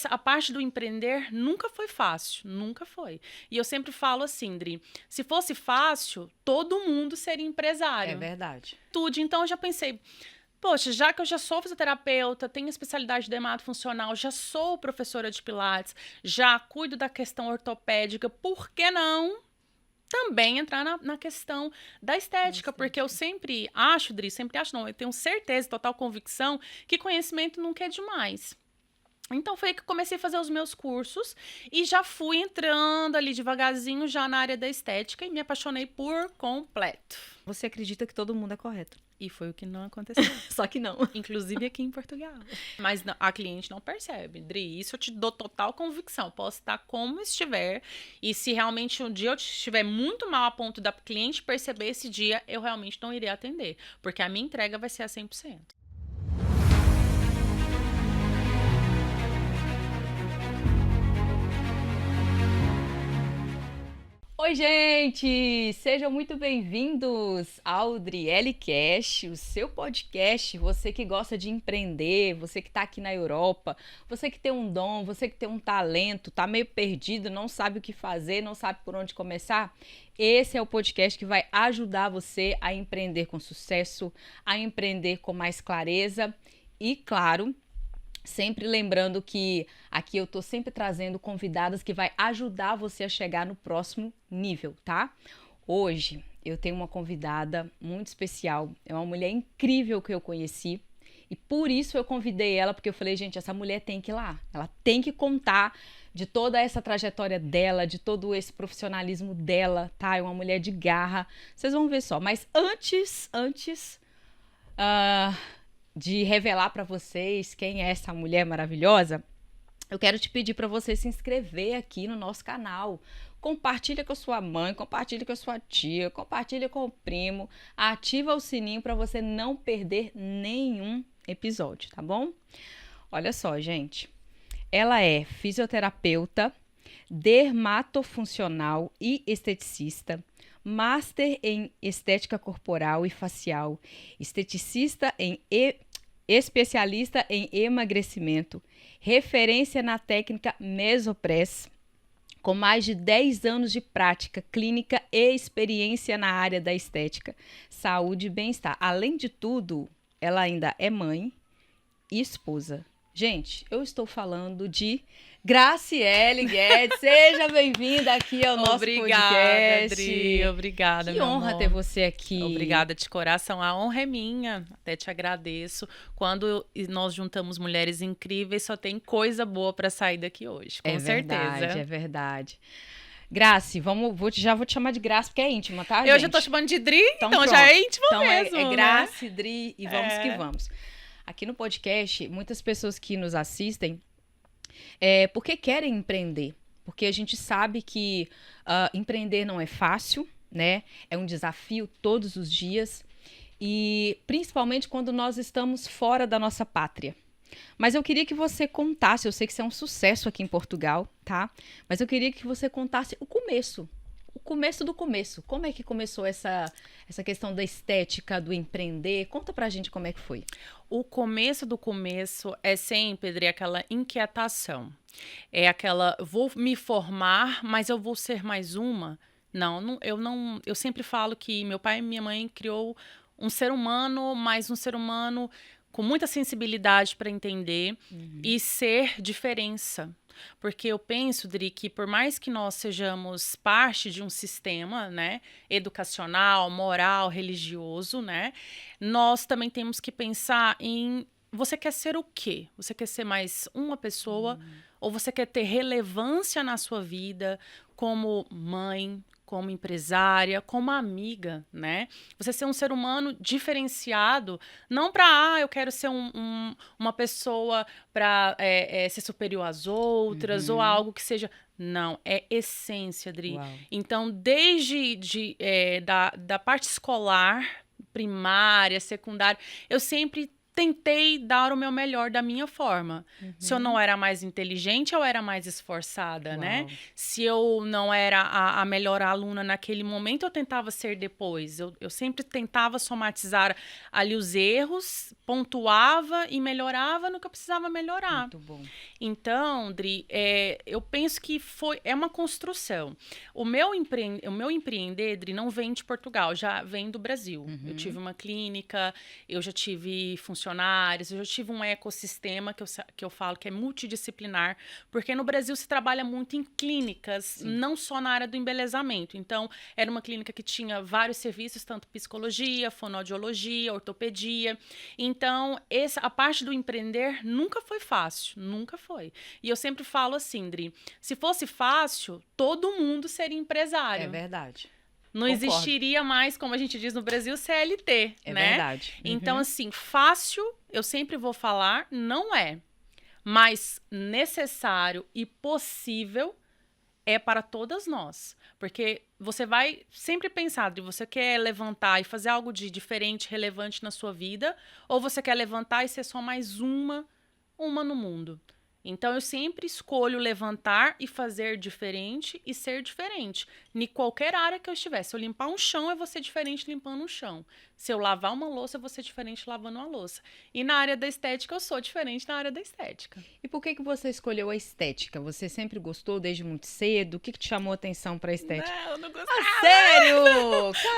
a parte do empreender nunca foi fácil, nunca foi. E eu sempre falo assim, Dri, se fosse fácil, todo mundo seria empresário. É verdade. Então eu já pensei, poxa, já que eu já sou fisioterapeuta, tenho especialidade de dermatofuncional, já sou professora de pilates, já cuido da questão ortopédica, por que não também entrar na questão da estética? Porque eu sempre acho, Dri, não, eu tenho certeza, total convicção, que conhecimento nunca é demais. Então foi aí que eu comecei a fazer os meus cursos e já fui entrando ali devagarzinho já na área da estética e me apaixonei por completo. Você acredita que todo mundo é correto. E foi o que não aconteceu. Só que não. Inclusive aqui em Portugal. Mas a cliente não percebe, Dri. Isso eu te dou total convicção. Posso estar como estiver. E se realmente um dia eu estiver muito mal a ponto da cliente perceber esse dia, eu realmente não irei atender. Porque a minha entrega vai ser a 100%. Oi, gente! Sejam muito bem-vindos ao Driele Cast, o seu podcast. Você que gosta de empreender, você que está aqui na Europa, você que tem um dom, você que tem um talento, tá meio perdido, não sabe o que fazer, não sabe por onde começar. Esse é o podcast que vai ajudar você a empreender com sucesso, a empreender com mais clareza e, claro, sempre lembrando que aqui eu tô sempre trazendo convidadas que vai ajudar você a chegar no próximo nível, tá? Hoje eu tenho uma convidada muito especial, é uma mulher incrível que eu conheci e por isso eu convidei ela, porque eu falei, gente, essa mulher tem que ir lá, ela tem que contar de toda essa trajetória dela, de todo esse profissionalismo dela, tá? É uma mulher de garra, vocês vão ver só. Mas antes de revelar para vocês quem é essa mulher maravilhosa, eu quero te pedir para você se inscrever aqui no nosso canal. Compartilha com a sua mãe, compartilha com a sua tia, compartilha com o primo, ativa o sininho para você não perder nenhum episódio, tá bom? Olha só, gente. Ela é fisioterapeuta, dermatofuncional e esteticista, Master em Estética Corporal e Facial, especialista em emagrecimento, referência na técnica Mesopress, com mais de 10 anos de prática clínica e experiência na área da estética, saúde e bem-estar. Além de tudo, ela ainda é mãe e esposa. Gente, eu estou falando de Graciele Guedes. Seja bem-vinda aqui ao nosso podcast. Dri, obrigada, que honra amor. ter você aqui. Obrigada de coração. A honra é minha. Até te agradeço. Quando nós juntamos mulheres incríveis, só tem coisa boa para sair daqui hoje. Com certeza. É verdade. Grace, já vou te chamar de Grace, porque é íntima, tá, Eu gente? já tô chamando de Dri, então pronto. já é íntima então mesmo, é Grace, Dri, e vamos que vamos. Aqui no podcast, muitas pessoas que nos assistem porque querem empreender. Porque a gente sabe que empreender não é fácil, né? É um desafio todos os dias. E principalmente quando nós estamos fora da nossa pátria. Mas eu queria que você contasse, eu sei que você é um sucesso aqui em Portugal, tá? Mas eu queria que você contasse o começo. O começo do começo. Como é que começou essa questão da estética, do empreender? Conta pra gente como é que foi. O começo do começo é sempre, Pedro, aquela inquietação. É aquela, vou me formar, mas eu vou ser mais uma? Não, eu sempre falo que meu pai e minha mãe criou um ser humano, mas um ser humano com muita sensibilidade para entender e ser diferença. Porque eu penso, Dri, que por mais que nós sejamos parte de um sistema, né, educacional, moral, religioso, né, nós também temos que pensar em você quer ser o quê? Você quer ser mais uma pessoa ou você quer ter relevância na sua vida como mãe, como empresária, como amiga, né? Você ser um ser humano diferenciado, não para, eu quero ser uma pessoa para ser superior às outras ou algo que seja... Não, é essência, Dri. Uau. Então, desde da parte escolar, primária, secundária, eu sempre tentei dar o meu melhor da minha forma. Se eu não era mais inteligente, eu era mais esforçada, né? Se eu não era a melhor aluna naquele momento, eu tentava ser depois. Eu sempre tentava somatizar ali os erros, pontuava e melhorava no que eu precisava melhorar. Muito bom. Então, Dri, eu penso que é uma construção. O meu empreender, Dri, não vem de Portugal, já vem do Brasil. Eu tive uma clínica, eu já tive funcionários, eu já tive um ecossistema que eu falo que é multidisciplinar, porque no Brasil se trabalha muito em clínicas, não só na área do embelezamento. Então, era uma clínica que tinha vários serviços, tanto psicologia, fonoaudiologia, ortopedia. Então, a parte do empreender nunca foi fácil, nunca foi. E eu sempre falo assim, Dri, se fosse fácil, todo mundo seria empresário. É verdade. Não existiria mais, como a gente diz no Brasil, CLT, É né? verdade. Então, assim, fácil, eu sempre vou falar, não é. Mas necessário e possível é para todas nós. Porque você vai sempre pensar, de você quer levantar e fazer algo de diferente, relevante na sua vida, ou você quer levantar e ser só mais uma no mundo. Então, eu sempre escolho levantar e fazer diferente e ser diferente. Em qualquer área que eu estiver. Se eu limpar um chão, eu vou ser diferente limpando um chão. Se eu lavar uma louça, eu vou ser diferente lavando uma louça. E na área da estética, eu sou diferente na área da estética. E por que você escolheu a estética? Você sempre gostou desde muito cedo? O que te chamou a atenção pra estética? Não, eu não gostava. Ah, sério?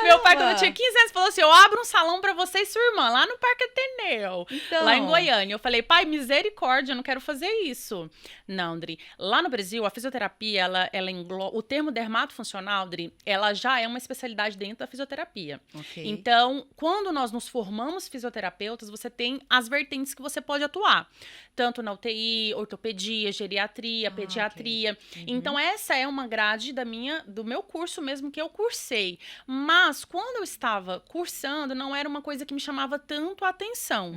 Meu pai, quando eu tinha 15 anos, falou assim, eu abro um salão pra você e sua irmã, lá no Parque Ateneu, Então... lá em Goiânia. Eu falei, pai, misericórdia, eu não quero fazer isso. Não, Dri. Lá no Brasil, a fisioterapia, ela engloba... O termo dermatofuncional, Dri, ela já é uma especialidade dentro da fisioterapia. Okay. Então, quando nós nos formamos fisioterapeutas, você tem as vertentes que você pode atuar. Tanto na UTI, ortopedia, geriatria, pediatria. Okay. Então, essa é uma grade do meu curso mesmo que eu cursei. Mas, quando eu estava cursando, não era uma coisa que me chamava tanto a atenção.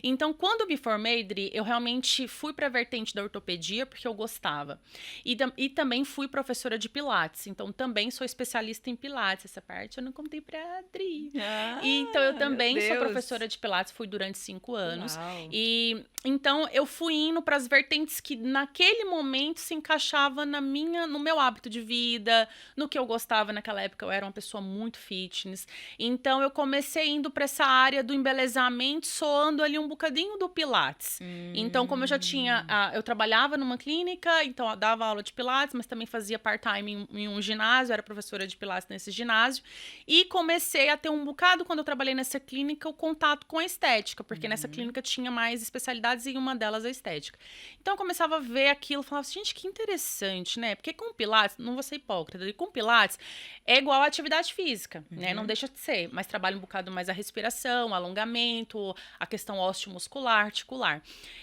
Então, quando eu me formei, Dri, eu realmente fui para a vertente da ortopedia, porque eu gostava. E também fui professora de Pilates. Então, também sou especialista em Pilates. Essa parte eu não contei pra Adri. Então, eu também sou professora de Pilates, fui durante 5 anos. Uau. E então, eu fui indo para as vertentes que naquele momento se encaixava no meu hábito de vida, no que eu gostava naquela época. Eu era uma pessoa muito fitness. Então, eu comecei indo para essa área do embelezamento, soando ali um bocadinho do Pilates. Então, como eu já tinha... eu trabalhava numa clínica, então eu dava aula de Pilates, mas também fazia part-time em um ginásio, era professora de Pilates nesse ginásio. E comecei a ter um bocado, quando eu trabalhei nessa clínica, o contato com a estética, porque nessa clínica tinha mais especialidades e uma delas a estética. Então, eu começava a ver aquilo, falava assim, gente, que interessante, né? Porque com Pilates, não vou ser hipócrita, com Pilates é igual a atividade física, né? Não deixa de ser, mas trabalha um bocado mais a respiração, alongamento, a questão osteomuscular, articular.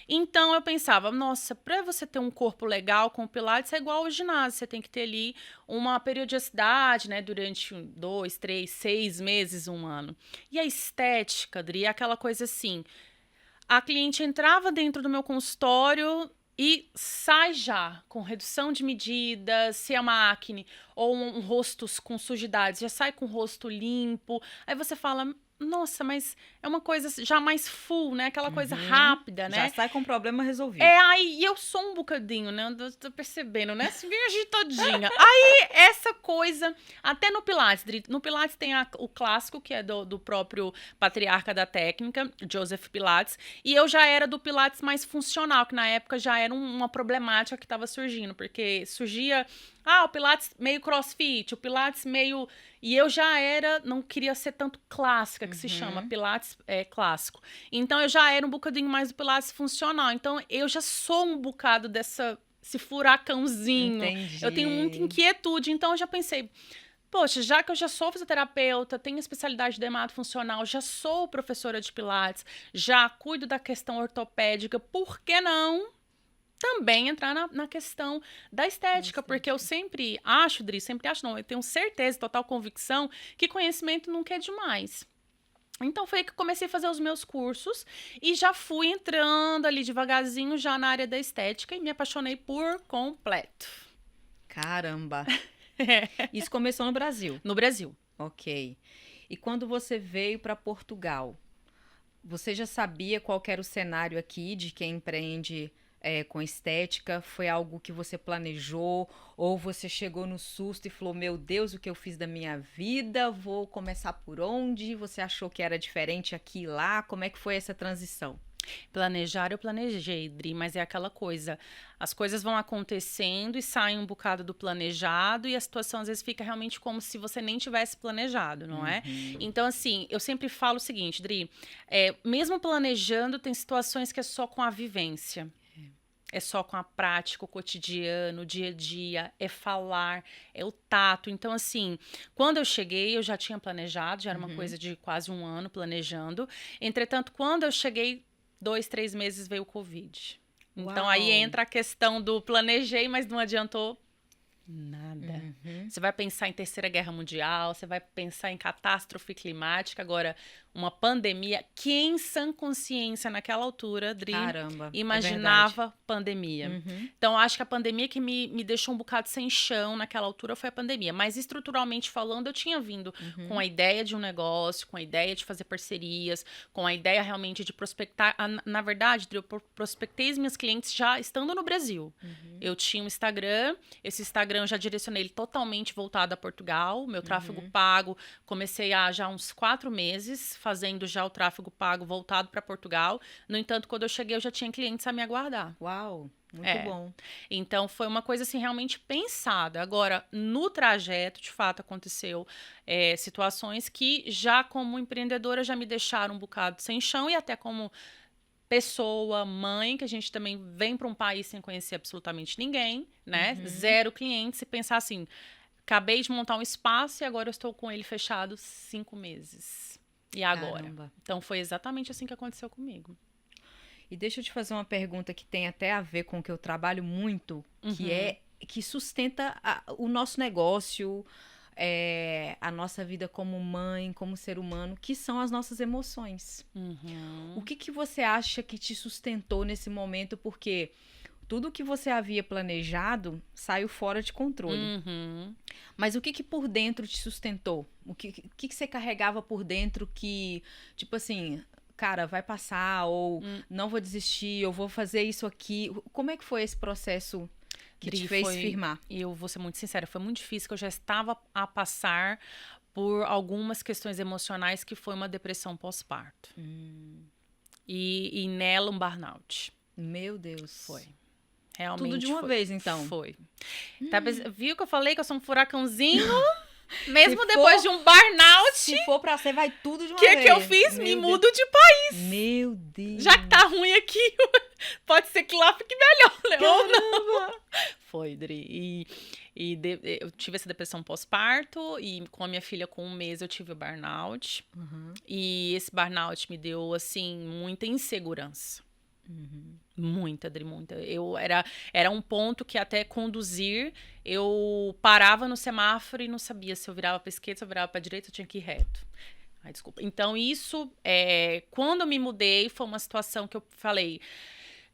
Então, eu pensava, nossa, para você ter um corpo legal com o Pilates é igual ao ginásio, você tem que ter ali uma periodicidade, né, durante 2, 3, 6 meses, 1 ano. E a estética, Adri, é aquela coisa assim, a cliente entrava dentro do meu consultório e sai já com redução de medidas, se é uma acne ou um rosto com sujidades, já sai com o rosto limpo. Aí você fala, nossa, mas é uma coisa já mais full, né? Aquela coisa rápida, né? Já sai com o problema resolvido. Aí eu sou um bocadinho, né? Eu tô percebendo, né? Assim, bem agitadinha. Aí, essa coisa, até no Pilates, no Pilates tem o clássico, que é do próprio patriarca da técnica, Joseph Pilates, e eu já era do Pilates mais funcional, que na época já era uma problemática que estava surgindo, porque surgia... o Pilates meio crossfit, o Pilates meio... E eu já não queria ser tanto clássica, que se chama Pilates clássico. Então, eu já era um bocadinho mais do Pilates funcional. Então, eu já sou um bocado esse furacãozinho. Entendi. Eu tenho muita inquietude. Então, eu já pensei... Poxa, já que eu já sou fisioterapeuta, tenho especialidade de dermatofuncional, já sou professora de Pilates, já cuido da questão ortopédica, por que não também entrar na questão da estética? Porque eu sempre acho, Dri, eu tenho certeza, total convicção, que conhecimento nunca é demais. Então, foi aí que eu comecei a fazer os meus cursos e já fui entrando ali devagarzinho já na área da estética e me apaixonei por completo. Caramba! Isso começou no Brasil? No Brasil. Ok. E quando você veio para Portugal, Você já sabia qual que era o cenário aqui de quem empreende com estética? Foi algo que você planejou? Ou você chegou no susto e falou, meu Deus, o que eu fiz da minha vida? Vou começar por onde? Você achou que era diferente aqui e lá? Como é que foi essa transição? Planejar, eu planejei, Dri, mas é aquela coisa. As coisas vão acontecendo e saem um bocado do planejado e a situação às vezes fica realmente como se você nem tivesse planejado, não é? Então, assim, eu sempre falo o seguinte, Dri, mesmo planejando, tem situações que é só com a vivência. É só com a prática, o cotidiano, o dia a dia, é falar, é o tato. Então, assim, quando eu cheguei, eu já tinha planejado, já era uma coisa de quase um ano planejando. Entretanto, quando eu cheguei, 2, 3 meses veio o Covid. Então, Uau. aí entra a questão do planejei, mas não adiantou nada. Você vai pensar em Terceira Guerra Mundial, você vai pensar em catástrofe climática. Agora, uma pandemia, quem em sã consciência naquela altura, Dri, Caramba, imaginava pandemia. Então, acho que a pandemia que me deixou um bocado sem chão naquela altura foi a pandemia. Mas, estruturalmente falando, eu tinha vindo com a ideia de um negócio, com a ideia de fazer parcerias, com a ideia realmente de prospectar. Na verdade, Dri, eu prospectei os meus clientes já estando no Brasil. Eu tinha um Instagram, esse Instagram eu já direcionei ele totalmente voltado a Portugal. Meu tráfego pago, comecei há já uns 4 meses, fazendo já o tráfego pago voltado para Portugal. No entanto, quando eu cheguei, eu já tinha clientes a me aguardar. Uau, muito bom. Então, foi uma coisa assim realmente pensada. Agora, no trajeto, de fato, aconteceu situações que já como empreendedora já me deixaram um bocado sem chão e até como pessoa, mãe, que a gente também vem para um país sem conhecer absolutamente ninguém, né? 0 clientes e pensar assim, acabei de montar um espaço e agora eu estou com ele fechado 5 meses. E agora? Caramba. Então, foi exatamente assim que aconteceu comigo. E deixa eu te fazer uma pergunta que tem até a ver com o que eu trabalho muito, que sustenta o nosso negócio, a nossa vida como mãe, como ser humano, que são as nossas emoções. O que você acha que te sustentou nesse momento? Porque tudo que você havia planejado saiu fora de controle. Mas o que por dentro te sustentou? O que você carregava por dentro que, tipo assim, cara, vai passar, ou não vou desistir, eu vou fazer isso aqui. Como é que foi esse processo que te fez firmar? Eu vou ser muito sincera, foi muito difícil, que eu já estava a passar por algumas questões emocionais, que foi uma depressão pós-parto. E nela um burnout. Meu Deus. Foi. Realmente tudo de uma vez, então. Foi. Viu que eu falei que eu sou um furacãozinho? Mesmo depois de um burnout. Se for pra ser, vai tudo de uma vez. O que eu fiz? Me mudo de país. Meu Deus. Já que tá ruim aqui, pode ser que lá fique melhor, né? Ou não. Foi, Dri. Eu tive essa depressão pós-parto e com a minha filha com 1 mês eu tive o burnout. E esse burnout me deu, assim, muita insegurança. Muita, Dri, muita. Era um ponto que até conduzir, eu parava no semáforo e não sabia se eu virava para esquerda, se eu virava para direita, eu tinha que ir reto. Ai, desculpa. Então, isso, quando eu me mudei, foi uma situação que eu falei,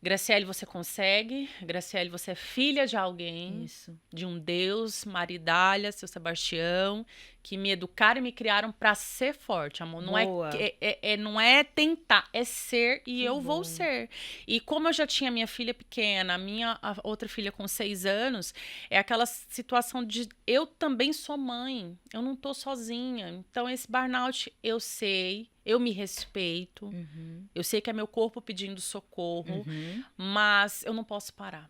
Graciele, você consegue. Graciele, você é filha de alguém. Isso. De um Deus, Maridália, seu Sebastião, que me educaram e me criaram para ser forte, amor. Não não é tentar, é ser e eu vou ser. E como eu já tinha minha filha pequena, a outra filha com 6 anos, é aquela situação de eu também sou mãe, eu não tô sozinha. Então, esse burnout, eu sei, eu me respeito, eu sei que é meu corpo pedindo socorro, mas eu não posso parar.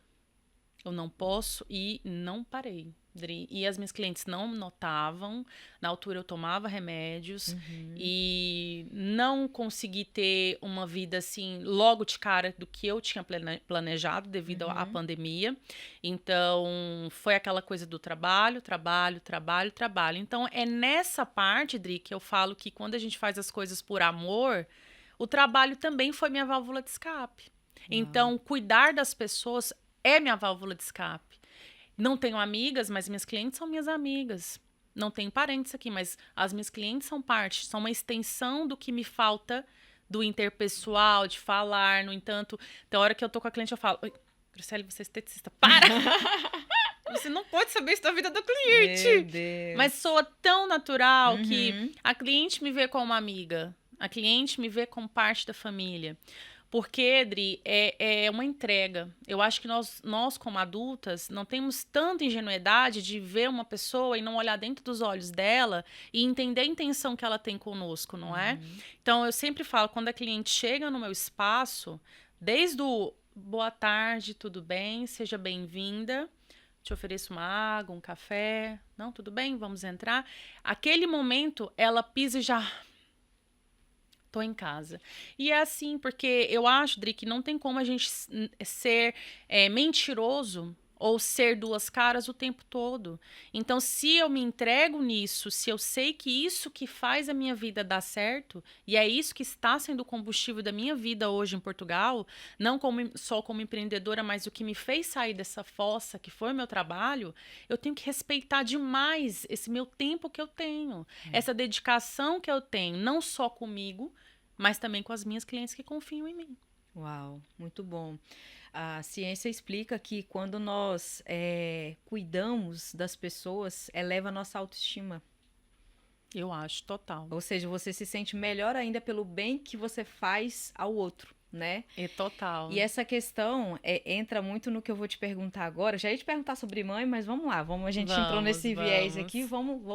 Eu não posso e não parei, Dri. E as minhas clientes não notavam. Na altura eu tomava remédios e não consegui ter uma vida assim, logo de cara do que eu tinha planejado devido à pandemia. Então, foi aquela coisa do trabalho. Então, é nessa parte, Dri, que eu falo que quando a gente faz as coisas por amor, o trabalho também foi minha válvula de escape. Então, cuidar das pessoas é minha válvula de escape. Não tenho amigas, mas minhas clientes são minhas amigas. Não tenho parentes aqui, mas as minhas clientes são uma extensão do que me falta do interpessoal, de falar. No entanto, da hora que eu tô com a cliente, eu falo, Graciele, você é esteticista, para! Você não pode saber isso da vida do cliente. Meu Deus. Mas soa tão natural que a cliente me vê como uma amiga. A cliente me vê como parte da família. Porque, Dri, é uma entrega. Eu acho que nós, como adultas, não temos tanta ingenuidade de ver uma pessoa e não olhar dentro dos olhos dela e entender a intenção que ela tem conosco, não é? Então, eu sempre falo, quando a cliente chega no meu espaço, desde o boa tarde, tudo bem, seja bem-vinda, te ofereço uma água, um café, não, tudo bem, vamos entrar. Aquele momento, ela pisa e já... Tô em casa. E é assim, porque eu acho, Dri, que não tem como a gente ser mentiroso ou ser duas caras o tempo todo. Então, se eu me entrego nisso, se eu sei que isso que faz a minha vida dar certo, e é isso que está sendo o combustível da minha vida hoje em Portugal, não só como empreendedora, mas o que me fez sair dessa fossa, que foi o meu trabalho, eu tenho que respeitar demais esse meu tempo que eu tenho, essa dedicação que eu tenho, não só comigo, mas também com as minhas clientes que confiam em mim. Uau, muito bom. A ciência explica que quando nós cuidamos das pessoas, eleva a nossa autoestima. Eu acho, total. Ou seja, você se sente melhor ainda pelo bem que você faz ao outro, né? É total. E essa questão entra muito no que eu vou te perguntar agora. Já ia te perguntar sobre mãe, mas vamos lá. A gente entrou nesse viés aqui. Vamos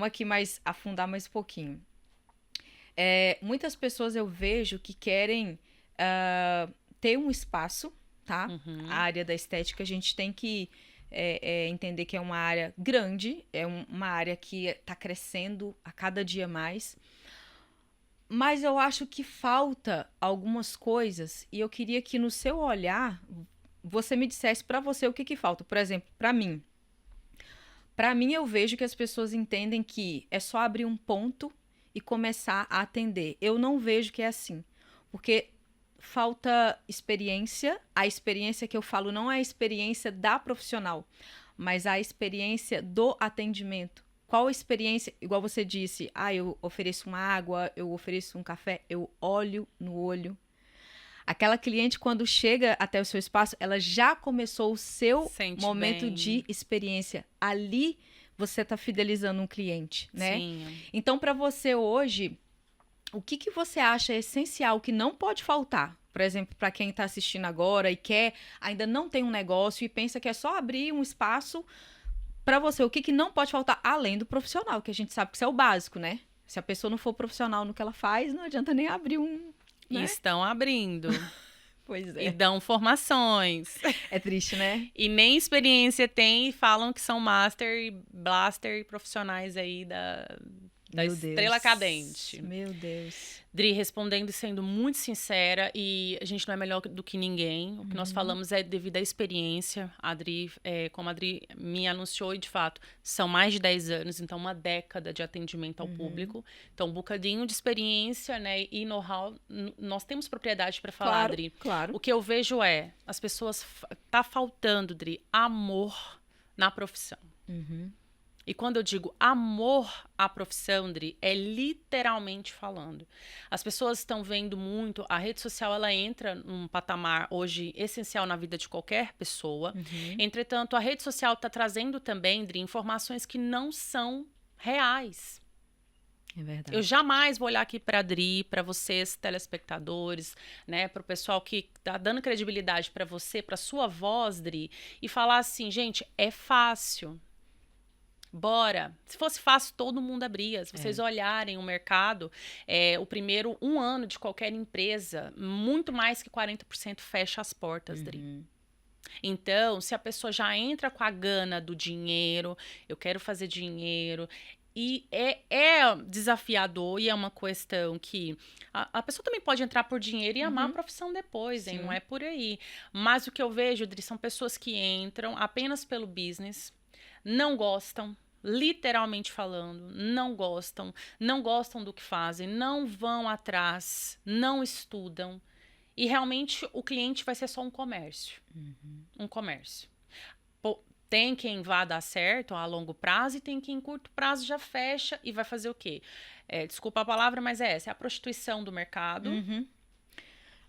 aqui afundar mais um pouquinho. Muitas pessoas eu vejo que querem ter um espaço, tá? A área da estética a gente tem que entender que é uma área grande, é uma área que está crescendo a cada dia mais. Mas eu acho que falta algumas coisas e eu queria que no seu olhar você me dissesse para você o que falta. Por exemplo, para mim. Para mim eu vejo que as pessoas entendem que é só abrir um ponto e começar a atender. Eu não vejo que é assim, porque falta experiência. A experiência que eu falo não é a experiência da profissional, mas a experiência do atendimento. Qual a experiência? Igual você disse, eu ofereço uma água, eu ofereço um café, eu olho no olho. Aquela cliente, quando chega até o seu espaço, ela já começou o seu momento de experiência. Ali você está fidelizando um cliente, né? Sim. Então, para você hoje, o que você acha essencial, que não pode faltar? Por exemplo, para quem está assistindo agora e ainda não tem um negócio e pensa que é só abrir um espaço, para você, o que não pode faltar além do profissional, que a gente sabe que isso é o básico, né? Se a pessoa não for profissional no que ela faz, não adianta nem abrir um... Né? Estão abrindo. Pois é. E dão formações. É triste, né? E nem experiência tem e falam que são master e blaster e profissionais aí da estrela cadente. Meu Deus. Dri, respondendo e sendo muito sincera, e a gente não é melhor do que ninguém. O que nós falamos é devido à experiência. A Dri, como a Dri me anunciou, e de fato, são mais de 10 anos, então uma década de atendimento ao público. Então, um bocadinho de experiência, né, e know-how, nós temos propriedade para falar, Claro, Dri. claro. O que eu vejo as pessoas, tá faltando, Dri, amor na profissão. E quando eu digo amor à profissão, Dri, é literalmente falando. As pessoas estão vendo muito, a rede social ela entra num patamar hoje essencial na vida de qualquer pessoa. Entretanto, a rede social está trazendo também, Dri, informações que não são reais. É verdade. Eu jamais vou olhar aqui para a Dri, para vocês, telespectadores, né, para o pessoal que está dando credibilidade para você, para sua voz, Dri, e falar assim, gente, é fácil. Bora. Se fosse fácil, todo mundo abria. Se vocês olharem o mercado, o primeiro 1 ano de qualquer empresa, muito mais que 40% fecha as portas, Dri. Então, se a pessoa já entra com a gana do dinheiro, eu quero fazer dinheiro, e é desafiador e é uma questão que a pessoa também pode entrar por dinheiro e amar a profissão depois, hein? Não é por aí. Mas o que eu vejo, Dri, são pessoas que entram apenas pelo business, não gostam, literalmente falando, não gostam do que fazem, não vão atrás, não estudam. E realmente o cliente vai ser só um comércio. Um comércio. Tem quem vá dar certo a longo prazo e tem quem em curto prazo já fecha e vai fazer o quê? Desculpa a palavra, mas é essa. É a prostituição do mercado.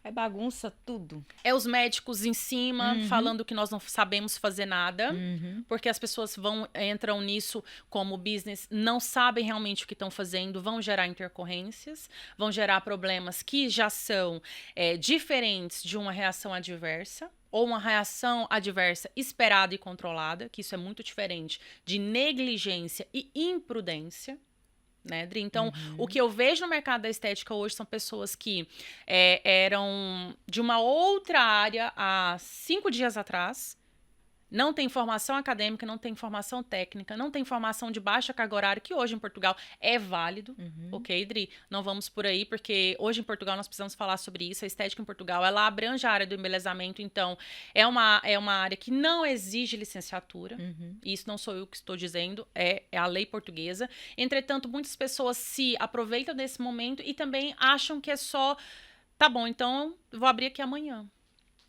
Aí bagunça tudo. É os médicos em cima falando que nós não sabemos fazer nada, porque as pessoas entram nisso como business, não sabem realmente o que estão fazendo, vão gerar intercorrências, vão gerar problemas que já são diferentes de uma reação adversa, ou uma reação adversa esperada e controlada, que isso é muito diferente de negligência e imprudência. Né, Dri? Então, o que eu vejo no mercado da estética hoje são pessoas que eram de uma outra área há 5 dias atrás, não tem formação acadêmica, não tem formação técnica, não tem formação de baixa carga horária, que hoje em Portugal é válido, ok, Dri? Não vamos por aí, porque hoje em Portugal nós precisamos falar sobre isso. A estética em Portugal, ela abrange a área do embelezamento, então é uma área que não exige licenciatura, e isso não sou eu que estou dizendo, é a lei portuguesa. Entretanto, muitas pessoas se aproveitam desse momento e também acham que é só, tá bom, então vou abrir aqui amanhã.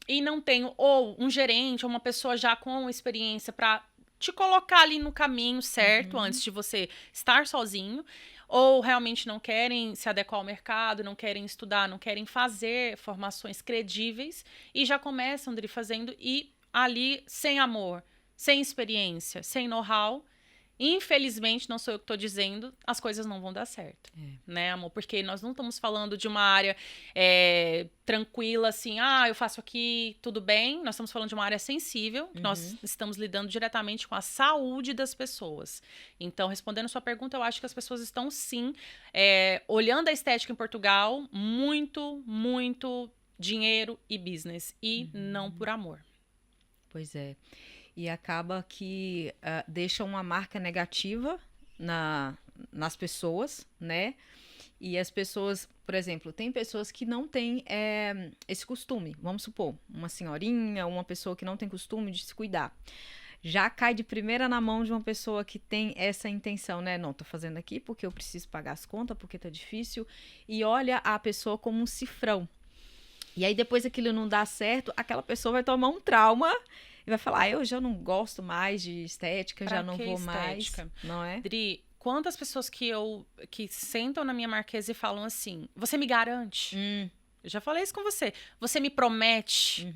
E não tenho ou um gerente ou uma pessoa já com experiência para te colocar ali no caminho certo antes de você estar sozinho, ou realmente não querem se adequar ao mercado, não querem estudar, não querem fazer formações credíveis e já começam fazendo e ali sem amor, sem experiência, sem know-how. Infelizmente, não sou eu que estou dizendo, as coisas não vão dar certo, né, amor? Porque nós não estamos falando de uma área tranquila, assim, eu faço aqui, tudo bem. Nós estamos falando de uma área sensível, que nós estamos lidando diretamente com a saúde das pessoas. Então, respondendo a sua pergunta, eu acho que as pessoas estão, sim, olhando a estética em Portugal, muito, muito dinheiro e business, e não por amor. Pois é. E acaba que deixa uma marca negativa nas pessoas, né? E as pessoas, por exemplo, tem pessoas que não têm esse costume. Vamos supor, uma senhorinha, uma pessoa que não tem costume de se cuidar. Já cai de primeira na mão de uma pessoa que tem essa intenção, né? Não, tô fazendo aqui porque eu preciso pagar as contas, porque tá difícil. E olha a pessoa como um cifrão. E aí depois aquilo não dá certo, aquela pessoa vai tomar um trauma e vai falar, eu já não gosto mais de estética, já não vou estética? Mais, não é? Dri, quantas pessoas que sentam na minha marquesa e falam assim, você me garante? Eu já falei isso com você. Você me promete?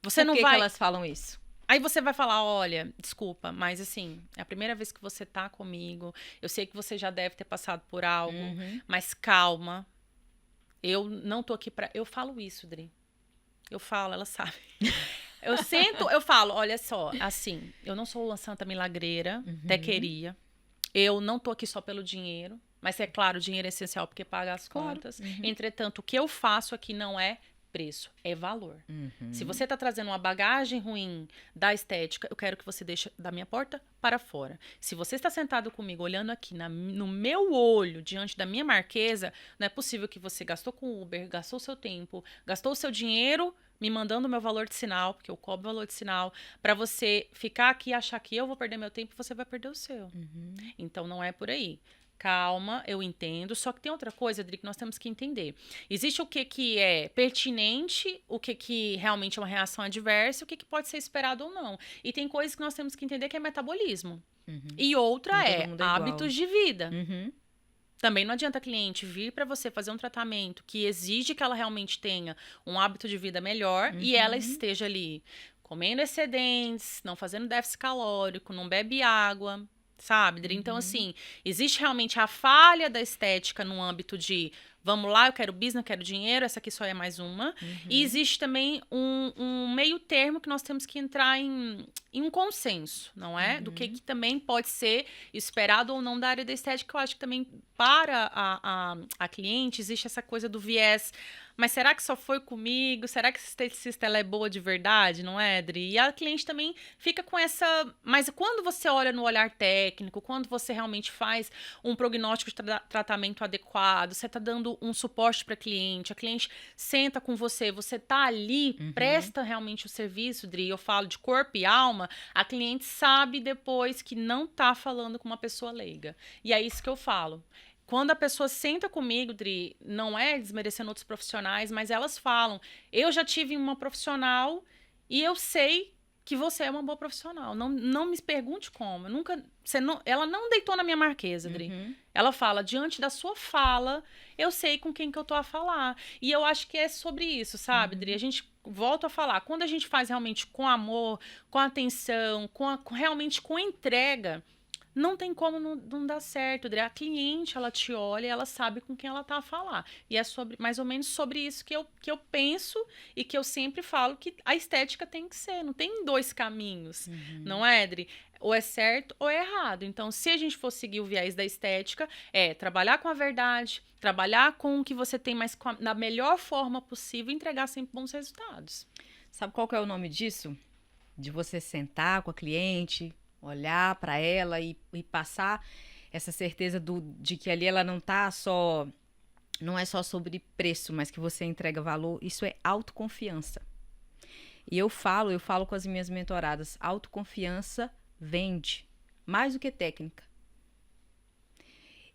Você não vai... Por que elas falam isso? Aí você vai falar, olha, desculpa, mas assim, é a primeira vez que você tá comigo, eu sei que você já deve ter passado por algo, mas calma, eu não tô aqui pra... Eu falo isso, Dri. Eu falo, ela sabe. Eu sento, eu falo, olha só, assim, eu não sou uma santa milagreira, até queria. Eu não tô aqui só pelo dinheiro, mas é claro, o dinheiro é essencial porque paga as contas. Entretanto, o que eu faço aqui não é preço, é valor. Se você tá trazendo uma bagagem ruim da estética, eu quero que você deixe da minha porta para fora. Se você está sentado comigo, olhando aqui no meu olho, diante da minha marquesa, não é possível que você gastou com Uber, gastou o seu tempo, gastou o seu dinheiro me mandando o meu valor de sinal, porque eu cobro valor de sinal, para você ficar aqui e achar que eu vou perder meu tempo, você vai perder o seu. Então, não é por aí. Calma, eu entendo. Só que tem outra coisa, Adri, que nós temos que entender. Existe o que é pertinente, o que realmente é uma reação adversa, o que pode ser esperado ou não. E tem coisas que nós temos que entender que é metabolismo. E outra é hábitos de vida. Também não adianta a cliente vir para você fazer um tratamento que exige que ela realmente tenha um hábito de vida melhor e ela esteja ali comendo excedentes, não fazendo déficit calórico, não bebe água, sabe? Então, assim, existe realmente a falha da estética no âmbito de vamos lá, eu quero business, eu quero dinheiro, essa aqui só é mais uma. E existe também um meio termo que nós temos que entrar em um consenso, não é? Do que também pode ser esperado ou não da área da estética. Eu acho que também para a cliente existe essa coisa do viés. Mas será que só foi comigo? Será que essa esteticista ela é boa de verdade, não é, Adri? E a cliente também fica com essa... Mas quando você olha no olhar técnico, quando você realmente faz um prognóstico de tratamento adequado, você está dando um suporte para a cliente senta com você, você tá ali, presta realmente o serviço, Dri, eu falo de corpo e alma, a cliente sabe depois que não tá falando com uma pessoa leiga. E é isso que eu falo. Quando a pessoa senta comigo, Dri, não é desmerecendo outros profissionais, mas elas falam, eu já tive uma profissional e eu sei que você é uma boa profissional. Não me pergunte como. Ela não deitou na minha marquesa, Dri. Ela fala, diante da sua fala, eu sei com quem que eu tô a falar. E eu acho que é sobre isso, sabe, Dri? A gente volta a falar. Quando a gente faz realmente com amor, com atenção, realmente com entrega, não tem como não dar certo, Dri. A cliente, ela te olha e ela sabe com quem ela tá a falar. E é mais ou menos sobre isso que eu penso e que eu sempre falo que a estética tem que ser. Não tem dois caminhos, não é, Dri? Ou é certo ou é errado. Então, se a gente for seguir o viés da estética, trabalhar com a verdade, trabalhar com o que você tem, mas da melhor forma possível e entregar sempre bons resultados. Sabe qual que é o nome disso? De você sentar com a cliente, olhar para ela e passar essa certeza de que ali ela não é só sobre preço, mas que você entrega valor. Isso é autoconfiança. E eu falo com as minhas mentoradas, autoconfiança vende mais do que técnica.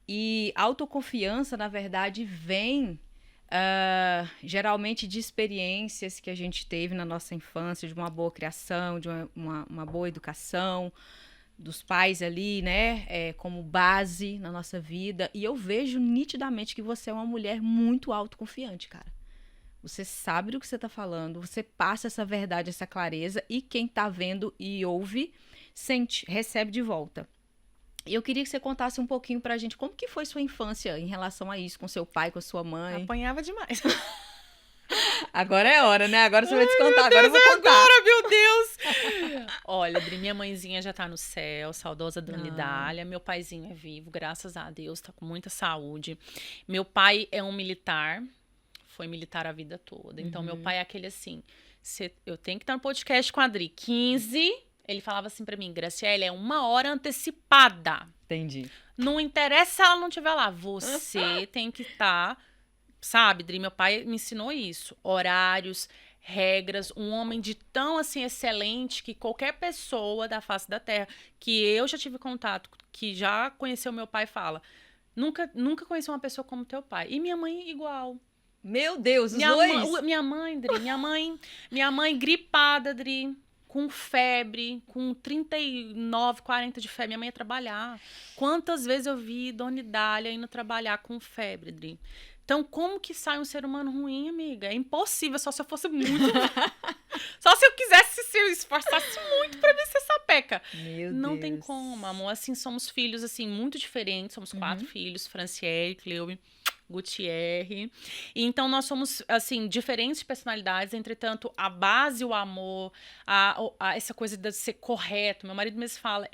E autoconfiança, na verdade, vem geralmente de experiências que a gente teve na nossa infância, de uma boa criação, de uma boa educação, dos pais ali, né, como base na nossa vida. E eu vejo nitidamente que você é uma mulher muito autoconfiante, cara. Você sabe do que você tá falando, você passa essa verdade, essa clareza, e quem tá vendo e ouve, sente, recebe de volta. E eu queria que você contasse um pouquinho pra gente como que foi sua infância em relação a isso, com seu pai, com a sua mãe. Apanhava demais. Agora é hora, né? Agora você vai descontar, agora eu vou contar. Agora, meu Deus! Olha, Dri, minha mãezinha já tá no céu, saudosa Dona Idália. Meu paizinho é vivo, graças a Deus, tá com muita saúde. Meu pai é um militar, foi militar a vida toda. Então, meu pai é aquele assim, eu tenho que estar no podcast com a Dri, 15... Ele falava assim pra mim, Graciele, é 1 hora antecipada. Entendi. Não interessa se ela não estiver lá. Você tem que estar, sabe, Dri? Meu pai me ensinou isso. Horários, regras. Um homem de tão, assim, excelente que qualquer pessoa da face da terra que eu já tive contato, que já conheceu meu pai, fala, nunca conheci uma pessoa como teu pai. E minha mãe igual. Meu Deus, os dois? Minha mãe, Dri, minha mãe gripada, Dri. Com febre, com 39, 40 de febre, minha mãe ia trabalhar. Quantas vezes eu vi Dona Idália indo trabalhar com febre, Dri? Então, como que sai um ser humano ruim, amiga? É impossível, só se eu fosse muito... Só se eu quisesse, se eu esforçasse muito pra ver se sapeca. Meu Não Deus. tem como, amor. Assim, somos filhos, assim, muito diferentes. Somos 4 filhos, Franciele, Cleume, Gutierre. E então nós somos assim diferentes personalidades, entretanto a base, o amor, essa coisa de ser correto. Meu marido mesmo fala,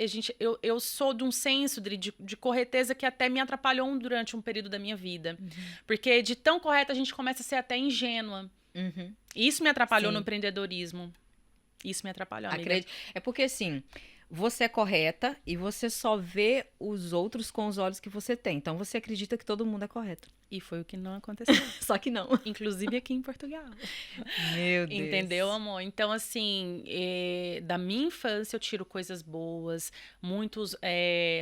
eu sou de um senso de correteza que até me atrapalhou durante um período da minha vida, porque de tão correta a gente começa a ser até ingênua. Isso me atrapalhou no empreendedorismo. Isso me atrapalhou, amiga. É porque assim, você é correta e você só vê os outros com os olhos que você tem. Então você acredita que todo mundo é correto. E foi o que não aconteceu. Só que não. Inclusive aqui em Portugal. Meu Deus. Entendeu, amor? Então, assim, da minha infância eu tiro coisas boas, muitos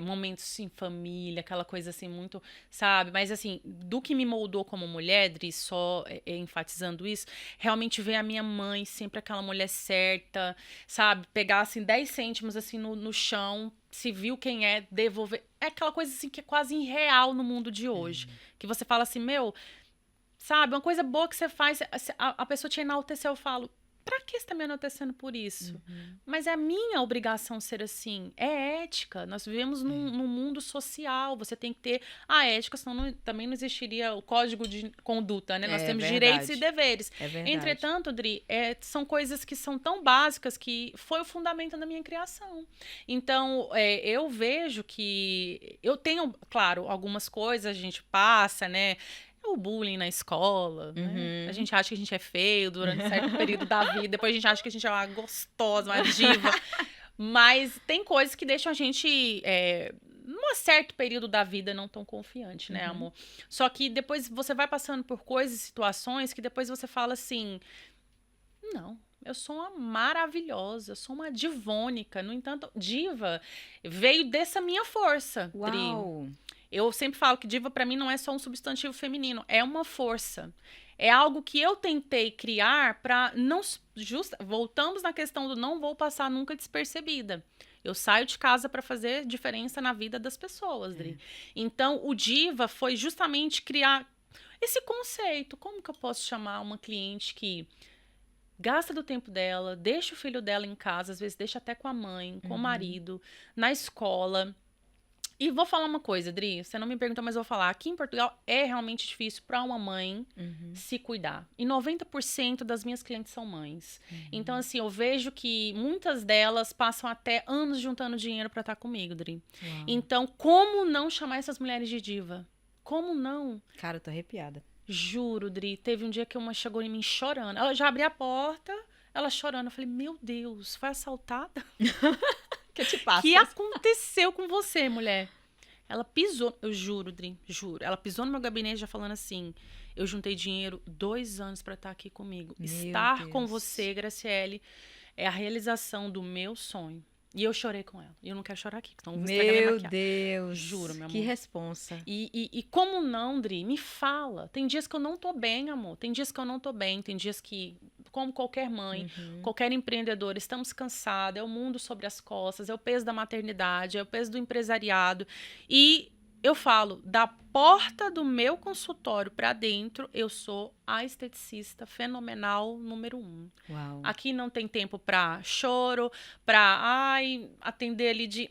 momentos em família, aquela coisa assim, muito, sabe? Mas, assim, do que me moldou como mulher, Dri, só enfatizando isso, realmente ver a minha mãe, sempre aquela mulher certa, sabe? Pegar, assim, 10 cêntimos, assim, no chão, se viu quem é, devolver. É aquela coisa, assim, que é quase irreal no mundo de hoje. Que você fala assim, meu, sabe, uma coisa boa que você faz, a pessoa te enalteceu, eu falo, pra que você tá me enaltecendo por isso? Mas é a minha obrigação ser assim, é ética, nós vivemos num mundo social, você tem que ter a ética, senão também não existiria o código de conduta, né? Nós temos direitos e deveres. É verdade. Entretanto, Dri, são coisas que são tão básicas que foi o fundamento da minha criação. Então, eu vejo que eu tenho, claro, algumas coisas a gente passa, né? O bullying na escola, né? A gente acha que a gente é feio durante um certo período da vida, depois a gente acha que a gente é uma gostosa, uma diva. Mas tem coisas que deixam a gente, num certo período da vida, não tão confiante, né, amor? Só que depois você vai passando por coisas e situações que depois você fala assim, não, eu sou uma maravilhosa, eu sou uma divônica. No entanto, diva veio dessa minha força, Uau. Dri. Eu sempre falo que diva pra mim não é só um substantivo feminino, é uma força. É algo que eu tentei criar para não... voltamos na questão do não vou passar nunca despercebida. Eu saio de casa para fazer diferença na vida das pessoas, Dri. Então, o Diva foi justamente criar esse conceito. Como que eu posso chamar uma cliente que gasta do tempo dela, deixa o filho dela em casa, às vezes deixa até com a mãe, com o marido, na escola. E vou falar uma coisa, Dri, você não me perguntou, mas eu vou falar. Aqui em Portugal é realmente difícil para uma mãe se cuidar. E 90% das minhas clientes são mães. Então, assim, eu vejo que muitas delas passam até anos juntando dinheiro para estar comigo, Dri. Uau. Então, como não chamar essas mulheres de diva? Como não? Cara, eu tô arrepiada. Juro, Dri, teve um dia que uma chegou em mim chorando. Ela já abriu a porta, ela chorando. Eu falei, meu Deus, foi assaltada? Que te passa? O que aconteceu com você, mulher? Ela pisou, eu juro, Dri, juro. Ela pisou no meu gabinete já falando assim, eu juntei dinheiro 2 anos pra estar aqui comigo. Meu Estar com Deus. você, Graciele, é a realização do meu sonho. E eu chorei com ela. E eu não quero chorar aqui, então eu vou estragar minha Meu maquiagem. Deus. Juro, meu amor. Que responsa. E como não, Dri? Me fala. Tem dias que eu não tô bem, amor. Tem dias que eu não tô bem. Tem dias que, como qualquer mãe, qualquer empreendedor, estamos cansados. É o mundo sobre as costas. É o peso da maternidade. É o peso do empresariado. E eu falo, da porta do meu consultório pra dentro, eu sou a esteticista fenomenal número 1. Uau. Aqui não tem tempo pra choro, pra, atender ali de...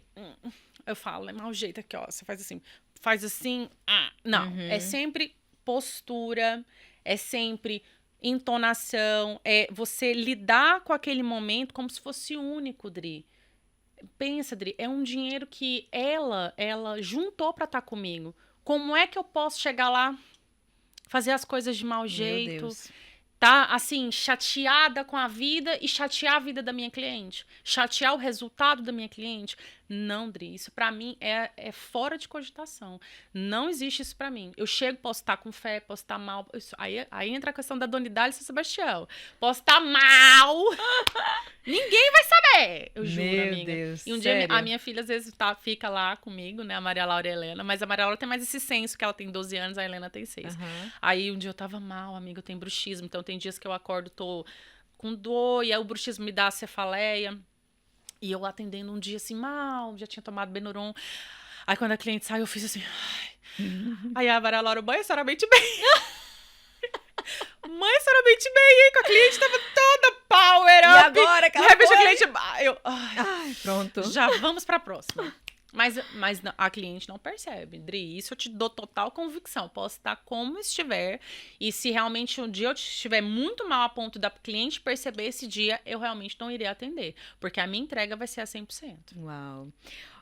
Eu falo, é mau jeito aqui, ó. Você faz assim, Não, é sempre postura, é sempre entonação, é você lidar com aquele momento como se fosse único, Dri. Pensa, Dri, é um dinheiro que ela juntou pra estar comigo. Como é que eu posso chegar lá, fazer as coisas de mau jeito? Meu Deus. Tá, assim, chateada com a vida e chatear a vida da minha cliente. Chatear o resultado da minha cliente. Não, Dri, isso pra mim é fora de cogitação. Não existe isso pra mim. Eu chego, posso estar com fé, posso estar mal. Aí entra a questão da Dona Idália e São Sebastião. Posso estar mal. Ninguém vai saber. Eu juro, Meu amiga. Deus, E um dia sério? a minha filha às vezes fica lá comigo, né? A Maria Laura e a Helena. Mas a Maria Laura tem mais esse senso, que ela tem 12 anos, a Helena tem 6. Aí um dia eu tava mal, amiga, eu tenho bruxismo. Então tem dias que eu acordo, tô com dor, e aí o bruxismo me dá a cefaleia. E eu atendendo um dia assim, mal, já tinha tomado Benuron. Aí quando a cliente saiu, eu fiz assim... Aí a Maria Laura, mãe, a senhora mente bem. Mãe, a senhora mente bem, hein? Com a cliente tava toda power up. E agora, de repente a cliente... Ai, pronto. Já vamos pra próxima. Mas a cliente não percebe, Dri. Isso eu te dou total convicção. Posso estar como estiver. E se realmente um dia eu estiver muito mal a ponto da cliente perceber esse dia, eu realmente não irei atender. Porque a minha entrega vai ser a 100%. Uau.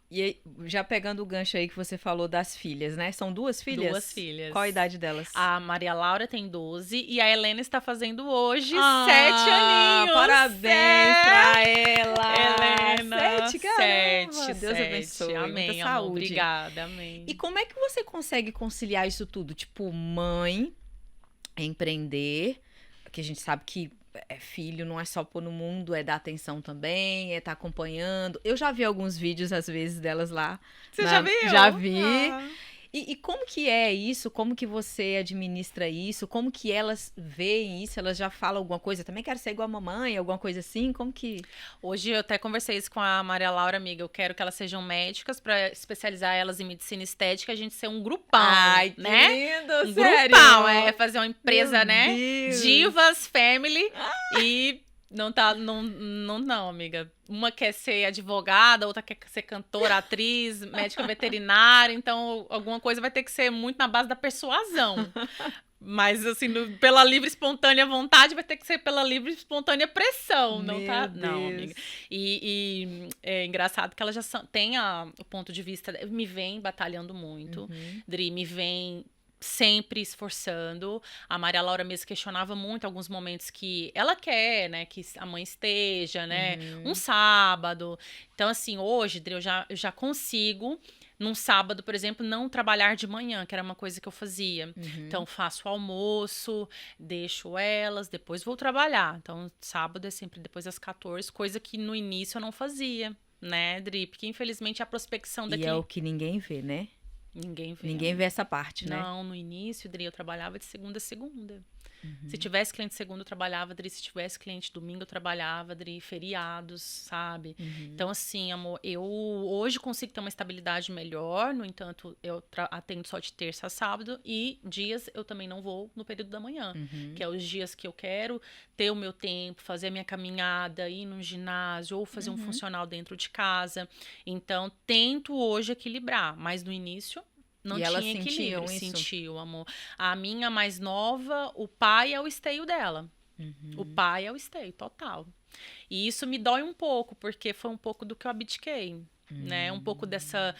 E aí, já pegando o gancho aí que você falou das filhas, né? São 2 filhas? 2 filhas. Qual a idade delas? A Maria Laura tem 12 e a Helena está fazendo hoje 7 aninhos. Parabéns pra ela! Helena, 7, caramba! 7, Deus abençoe. Amém, Muita amor. saúde. Obrigada, amém. E como é que você consegue conciliar isso tudo? Tipo, mãe, empreender, que a gente sabe que filho não é só pôr no mundo, é dar atenção também, é estar acompanhando. Eu já vi alguns vídeos, às vezes, delas lá. Você já viu? Já vi. E como que é isso? Como que você administra isso? Como que elas veem isso? Elas já falam alguma coisa? Também quero ser igual a mamãe, alguma coisa assim? Como que... Hoje eu até conversei isso com a Maria Laura, amiga. Eu quero que elas sejam médicas para especializar elas em medicina estética, a gente ser um grupão, Ai, que né? lindo, Um sério? grupão, fazer uma empresa, Meu né? Deus. Divas, family e... Não, amiga. Uma quer ser advogada, outra quer ser cantora, atriz, médica veterinária. Então, alguma coisa vai ter que ser muito na base da persuasão. Mas, assim, pela livre e espontânea vontade, vai ter que ser pela livre e espontânea pressão. Não, tá? Não, amiga. E é engraçado que ela já tem o ponto de vista... Me vem batalhando muito. Dri, me vem... sempre esforçando. A Maria Laura mesmo questionava muito alguns momentos que ela quer, né, que a mãe esteja, né, um sábado. Então, assim, hoje, Dri, eu já consigo, num sábado, por exemplo, não trabalhar de manhã, que era uma coisa que eu fazia. Então, faço o almoço, deixo elas, depois vou trabalhar. Então, sábado é sempre depois das 14, coisa que no início eu não fazia, né, Dri? Porque, infelizmente, a prospecção daqui... E é o que ninguém vê, né? Ninguém vê. Ninguém vê essa parte, né? Não, no início, Dri, eu trabalhava de segunda a segunda. Se tivesse cliente segunda, eu trabalhava, Dri. Se tivesse cliente domingo, eu trabalhava, Dri. Feriados, sabe? Então, assim, amor, eu hoje consigo ter uma estabilidade melhor. No entanto, eu atendo só de terça a sábado. E dias eu também não vou no período da manhã. Que é os dias que eu quero ter o meu tempo, fazer a minha caminhada, ir no ginásio ou fazer um funcional dentro de casa. Então, tento hoje equilibrar. Mas no início... Não E tinha elas equilíbrio, sentiam isso? sentiu, amor. A minha mais nova, o pai é o esteio dela. O pai é o esteio, total. E isso me dói um pouco, porque foi um pouco do que eu abdiquei. Né? Um pouco dessa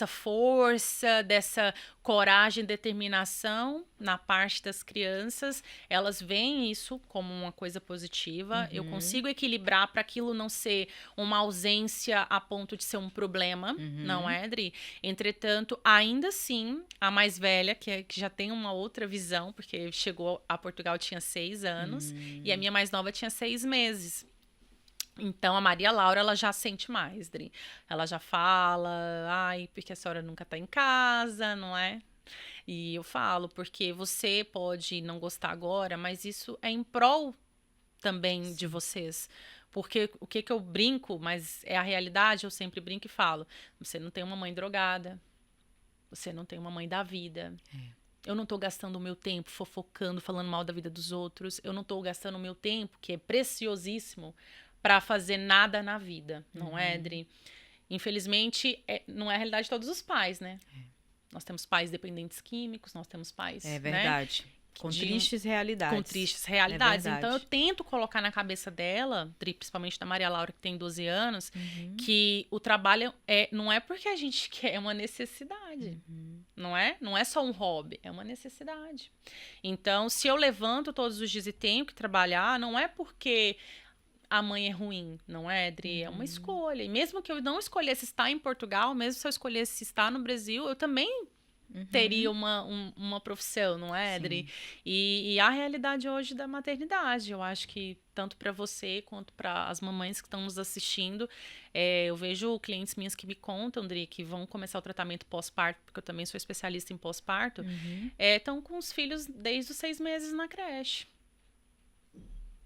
força, dessa coragem e determinação na parte das crianças. Elas veem isso como uma coisa positiva. Eu consigo equilibrar para aquilo não ser uma ausência a ponto de ser um problema, não é, Dri? Entretanto, ainda assim, a mais velha, que já tem uma outra visão, porque chegou a Portugal tinha 6 anos, e a minha mais nova tinha 6 meses. Então, a Maria Laura, ela já sente mais, Dri. Ela já fala, ai, porque a senhora nunca tá em casa, não é? E eu falo, porque você pode não gostar agora, mas isso é em prol também de vocês. Porque o que eu brinco, mas é a realidade, eu sempre brinco e falo, você não tem uma mãe drogada, você não tem uma mãe da vida. Eu não tô gastando o meu tempo fofocando, falando mal da vida dos outros. Eu não tô gastando o meu tempo, que é preciosíssimo, para fazer nada na vida, não é, Dri? Infelizmente, não é a realidade de todos os pais, né? Nós temos pais dependentes químicos, nós temos pais, É verdade. Né? Com tristes realidades. Com tristes realidades. É então, eu tento colocar na cabeça dela, Dri, principalmente da Maria Laura, que tem 12 anos, que o trabalho não é porque a gente quer, é uma necessidade. Não é? Não é só um hobby, é uma necessidade. Então, se eu levanto todos os dias e tenho que trabalhar, não é porque a mãe é ruim, não é, Dri? É uma escolha. E mesmo que eu não escolhesse estar em Portugal, mesmo se eu escolhesse estar no Brasil, eu também teria uma profissão, não é, Dri? E a realidade hoje da maternidade, eu acho que tanto para você quanto para as mamães que estão nos assistindo, eu vejo clientes minhas que me contam, Dri, que vão começar o tratamento pós-parto, porque eu também sou especialista em pós-parto, estão com os filhos desde os 6 meses na creche.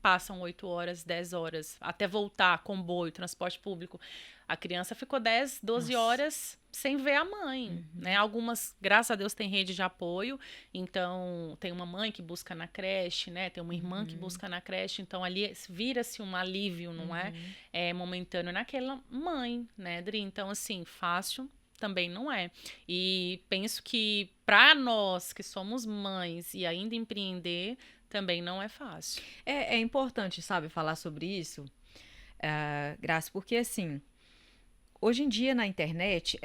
Passam 8 horas, 10 horas, até voltar, comboio, transporte público. A criança ficou 10, 12 horas sem ver a mãe, né? Algumas, graças a Deus, tem rede de apoio. Então, tem uma mãe que busca na creche, né? Tem uma irmã que busca na creche. Então, ali vira-se um alívio, não é? É momentâneo naquela mãe, né, Dri? Então, assim, fácil também não é. E penso que para nós que somos mães e ainda empreender, também não é fácil. É importante, sabe, falar sobre isso, Graça, porque assim, hoje em dia na internet,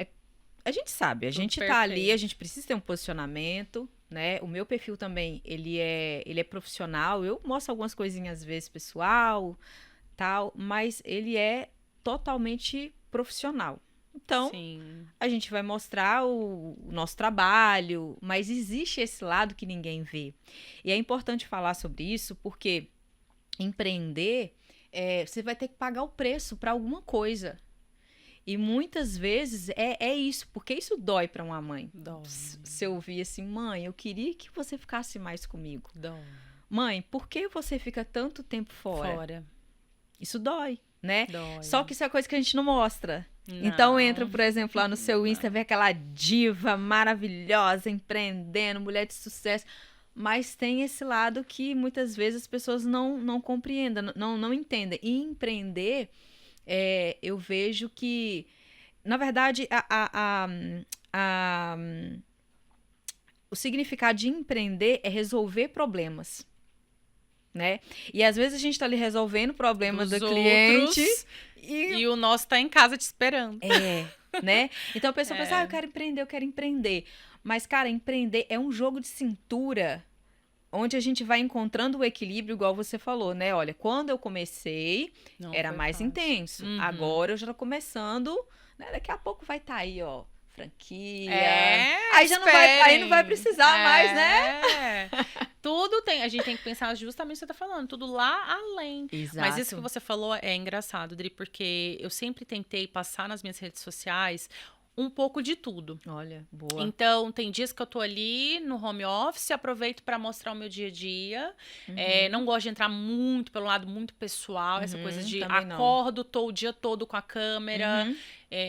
a gente sabe, a gente tá ali, a gente precisa ter um posicionamento, né? O meu perfil também, ele é profissional, eu mostro algumas coisinhas às vezes pessoal, tal, mas ele é totalmente profissional. Então, a gente vai mostrar o nosso trabalho, mas existe esse lado que ninguém vê. E é importante falar sobre isso, porque empreender, você vai ter que pagar o preço para alguma coisa. E muitas vezes é isso, porque isso dói para uma mãe. Dói. Se eu ouvir assim, mãe, eu queria que você ficasse mais comigo. Dói. Mãe, por que você fica tanto tempo fora? Isso dói, né? Dói. Só que isso é coisa que a gente não mostra. Não. Então entra, por exemplo, lá no seu Insta, vê aquela diva maravilhosa, empreendendo, mulher de sucesso. Mas tem esse lado que muitas vezes as pessoas não compreendem, não entendem. E empreender, eu vejo que, na verdade, o significado de empreender é resolver problemas. Né? E às vezes a gente tá ali resolvendo problemas do cliente e o nosso tá em casa te esperando. Né? Então a pessoa pensa, eu quero empreender. Mas, cara, empreender é um jogo de cintura onde a gente vai encontrando o equilíbrio, igual você falou, né? Olha, quando eu comecei, era mais intenso. Agora eu já tô começando, né? Daqui a pouco vai estar aí, ó, franquia. Aí já não vai precisar mais, né? Tudo tem, a gente tem que pensar justamente o que você tá falando, tudo lá além. Exato. Mas isso que você falou é engraçado, Dri, porque eu sempre tentei passar nas minhas redes sociais um pouco de tudo. Olha, boa. Então, tem dias que eu tô ali no home office, aproveito para mostrar o meu dia a dia. Não gosto de entrar muito pelo lado muito pessoal, essa coisa de acordo, tô o dia todo com a câmera.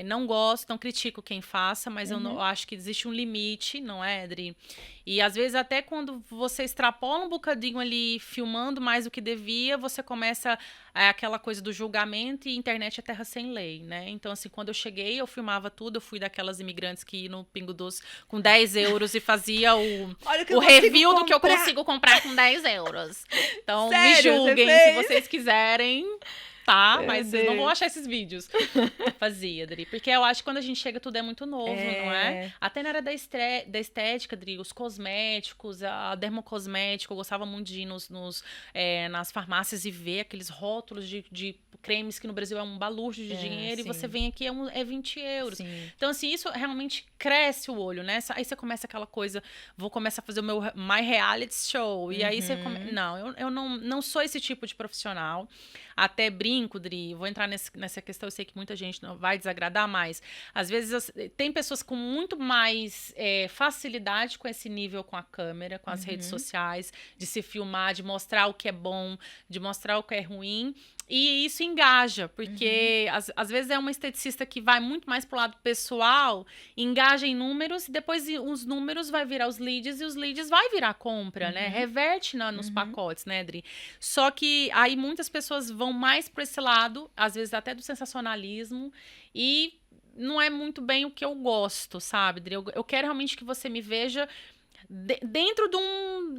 Não gosto, não critico quem faça, mas eu acho que existe um limite, não é, Adri? E às vezes até quando você extrapola um bocadinho ali, filmando mais do que devia, você começa aquela coisa do julgamento e internet é terra sem lei, né? Então, assim, quando eu cheguei, eu filmava tudo, eu fui daquelas imigrantes que ia no Pingo Doce com 10 euros e fazia o review do que eu consigo comprar com 10 euros. Então, sério, me julguem se vocês quiserem. Tá, mas vocês não vão achar esses vídeos. Fazia, Adri. Porque eu acho que quando a gente chega, tudo é muito novo, não é? Até na área da estética, Adri, os cosméticos, a dermocosmética, eu gostava muito de ir nas farmácias e ver aqueles rótulos de cremes que no Brasil é um balúrdio de dinheiro, sim. E você vem aqui, é 20 euros. Sim. Então, assim, isso realmente cresce o olho, né? Aí você começa aquela coisa, vou começar a fazer o meu My Reality Show. E aí você Não, eu não sou esse tipo de profissional. Até brinco, Dri, vou entrar nessa questão, eu sei que muita gente não vai desagradar, mas às vezes tem pessoas com muito mais facilidade com esse nível com a câmera, com as redes sociais, de se filmar, de mostrar o que é bom, de mostrar o que é ruim. E isso engaja, porque às vezes é uma esteticista que vai muito mais pro lado pessoal, engaja em números, e depois os números vai virar os leads, e os leads vai virar compra, né? Reverte nos pacotes, né, Dri? Só que aí muitas pessoas vão mais para esse lado, às vezes até do sensacionalismo, e não é muito bem o que eu gosto, sabe, Dri? Eu quero realmente que você me veja dentro de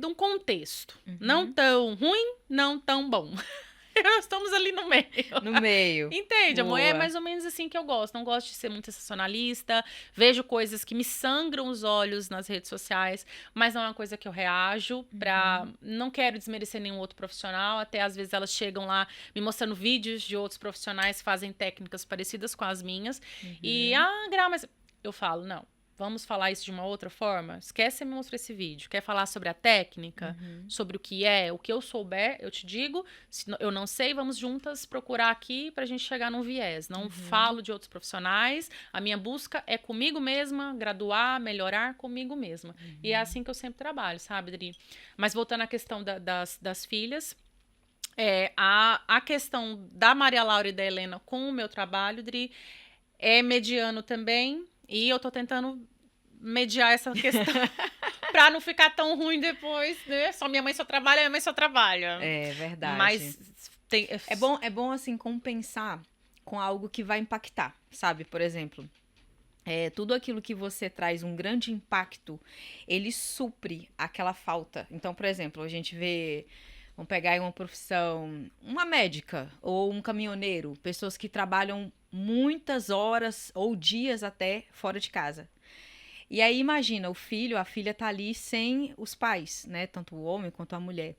um contexto. Não tão ruim, não tão bom. Nós estamos ali no meio. No meio. Entende, amor? É mais ou menos assim que eu gosto. Não gosto de ser muito sensacionalista. Vejo coisas que me sangram os olhos nas redes sociais, mas não é uma coisa que eu reajo pra... Não quero desmerecer nenhum outro profissional. Até às vezes elas chegam lá me mostrando vídeos de outros profissionais que fazem técnicas parecidas com as minhas. E, Gra, mas... Eu falo, não. Vamos falar isso de uma outra forma? Esquece de me mostrar esse vídeo. Quer falar sobre a técnica? Sobre o que eu souber, eu te digo. Se eu não sei, vamos juntas procurar aqui pra gente chegar num viés. Não falo de outros profissionais. A minha busca é comigo mesma, graduar, melhorar comigo mesma. E é assim que eu sempre trabalho, sabe, Dri? Mas voltando à questão das filhas... A questão da Maria Laura e da Helena com o meu trabalho, Dri, é mediano também. E eu tô tentando mediar essa questão pra não ficar tão ruim depois, né? Só minha mãe só trabalha, minha mãe só trabalha. É verdade. Mas é bom assim, compensar com algo que vai impactar, sabe? Por exemplo, tudo aquilo que você traz um grande impacto, ele supre aquela falta. Então, por exemplo, a gente vê... Vamos pegar aí uma profissão, uma médica ou um caminhoneiro, pessoas que trabalham muitas horas ou dias até fora de casa. E aí imagina, a filha tá ali sem os pais, né? Tanto o homem quanto a mulher.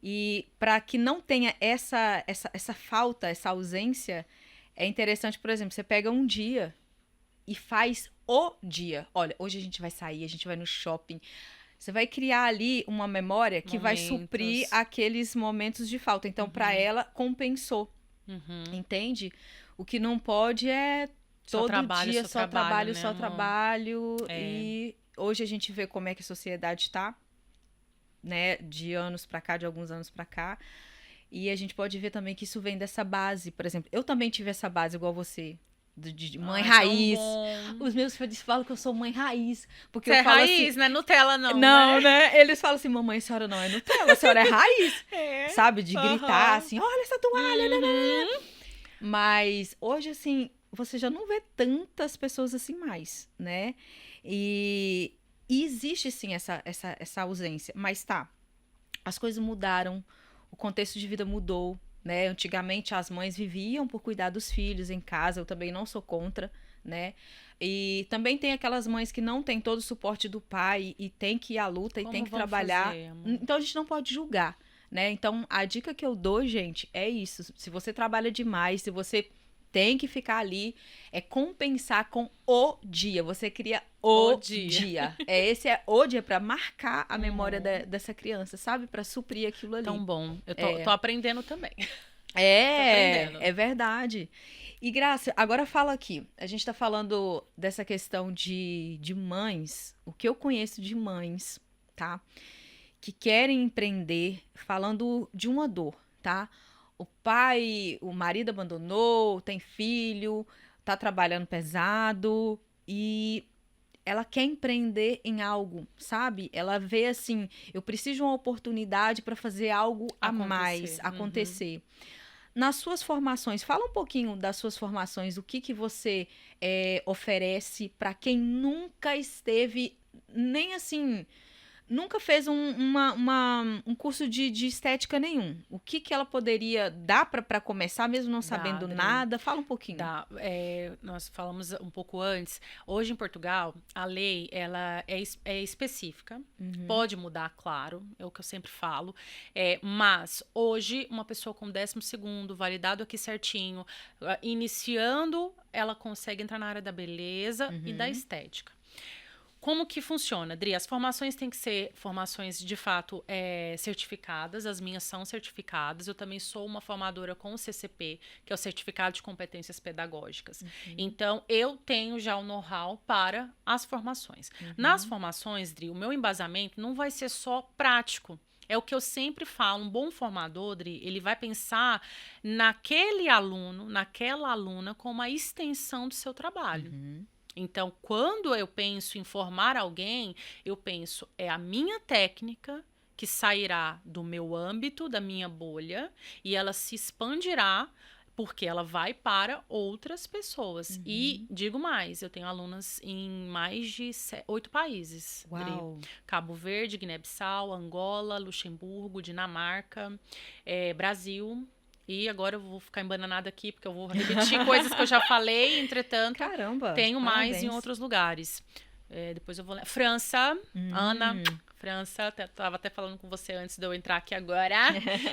E para que não tenha essa falta, essa ausência, é interessante, por exemplo, você pega um dia e faz o dia. Olha, hoje a gente vai sair, a gente vai no shopping. Você vai criar ali uma memória que vai suprir aqueles momentos de falta. Então, para ela, compensou. Entende? O que não pode é todo dia só trabalho, né, só trabalho. E hoje a gente vê como é que a sociedade está, né? De anos para cá, de alguns anos para cá. E a gente pode ver também que isso vem dessa base. Por exemplo, eu também tive essa base igual você. De mãe raiz. Os meus filhos falam que eu sou mãe raiz. Porque você eu falo raiz, assim, não é Nutella, não. Não, né? Eles falam assim, mamãe, a senhora não é Nutella, a senhora é raiz. Sabe? De gritar assim, olha essa toalha. Mas hoje, assim, você já não vê tantas pessoas assim mais, né? E existe, sim, essa ausência. Mas as coisas mudaram, o contexto de vida mudou. Né? Antigamente as mães viviam por cuidar dos filhos em casa, eu também não sou contra, né? E também tem aquelas mães que não têm todo o suporte do pai e tem que ir à luta e tem que trabalhar. Então a gente não pode julgar, né? Então a dica que eu dou, gente, é isso. Se você trabalha demais, se você tem que ficar ali, é compensar com o dia. Você cria o dia. Esse é o dia para marcar a memória dessa criança, sabe? Para suprir aquilo ali. Tão bom. Eu tô aprendendo também. É verdade. E Graça, agora fala aqui. A gente tá falando dessa questão de mães. O que eu conheço de mães, tá? Que querem empreender falando de uma dor, tá? O marido abandonou, tem filho, tá trabalhando pesado e ela quer empreender em algo, sabe? Ela vê assim, eu preciso de uma oportunidade para fazer algo a mais Uhum. acontecer. Nas suas formações, fala um pouquinho das suas formações, o que que você oferece para quem nunca esteve nem assim nunca fez um curso de estética nenhum. O que que ela poderia dar para começar, mesmo não Da sabendo Adri. nada? Fala um pouquinho. Nós falamos um pouco antes. Hoje em Portugal, a lei ela é específica. Uhum, Pode mudar, claro, é o que eu sempre falo. Mas hoje, uma pessoa com 12º, validado aqui certinho, iniciando, ela consegue entrar na área da beleza e da uhum, estética. Como que funciona, Adri? As formações têm que ser formações, de fato, certificadas. As minhas são certificadas. Eu também sou uma formadora com o CCP, que é o Certificado de Competências Pedagógicas. uhum, Então, eu tenho já o know-how para as formações. Nas uhum, formações, Adri, o meu embasamento não vai ser só prático. É o que eu sempre falo, um bom formador, Dri, ele vai pensar naquele aluno, naquela aluna, como a extensão do seu trabalho. uhum. Então, quando eu penso em formar alguém, eu penso, é a minha técnica que sairá do meu âmbito, da minha bolha, e ela se expandirá porque ela vai para outras pessoas. E Uhum. digo mais, eu tenho alunas em mais de 8 países, Dri. Uau. Cabo Verde, Guiné-Bissau, Angola, Luxemburgo, Dinamarca, Brasil. E agora eu vou ficar embananada aqui, porque eu vou repetir coisas que eu já falei, entretanto, Caramba, tenho mais em parabéns. outros lugares. Depois eu vou. França, Ana. Hum, França, tava até falando com você antes de eu entrar aqui agora.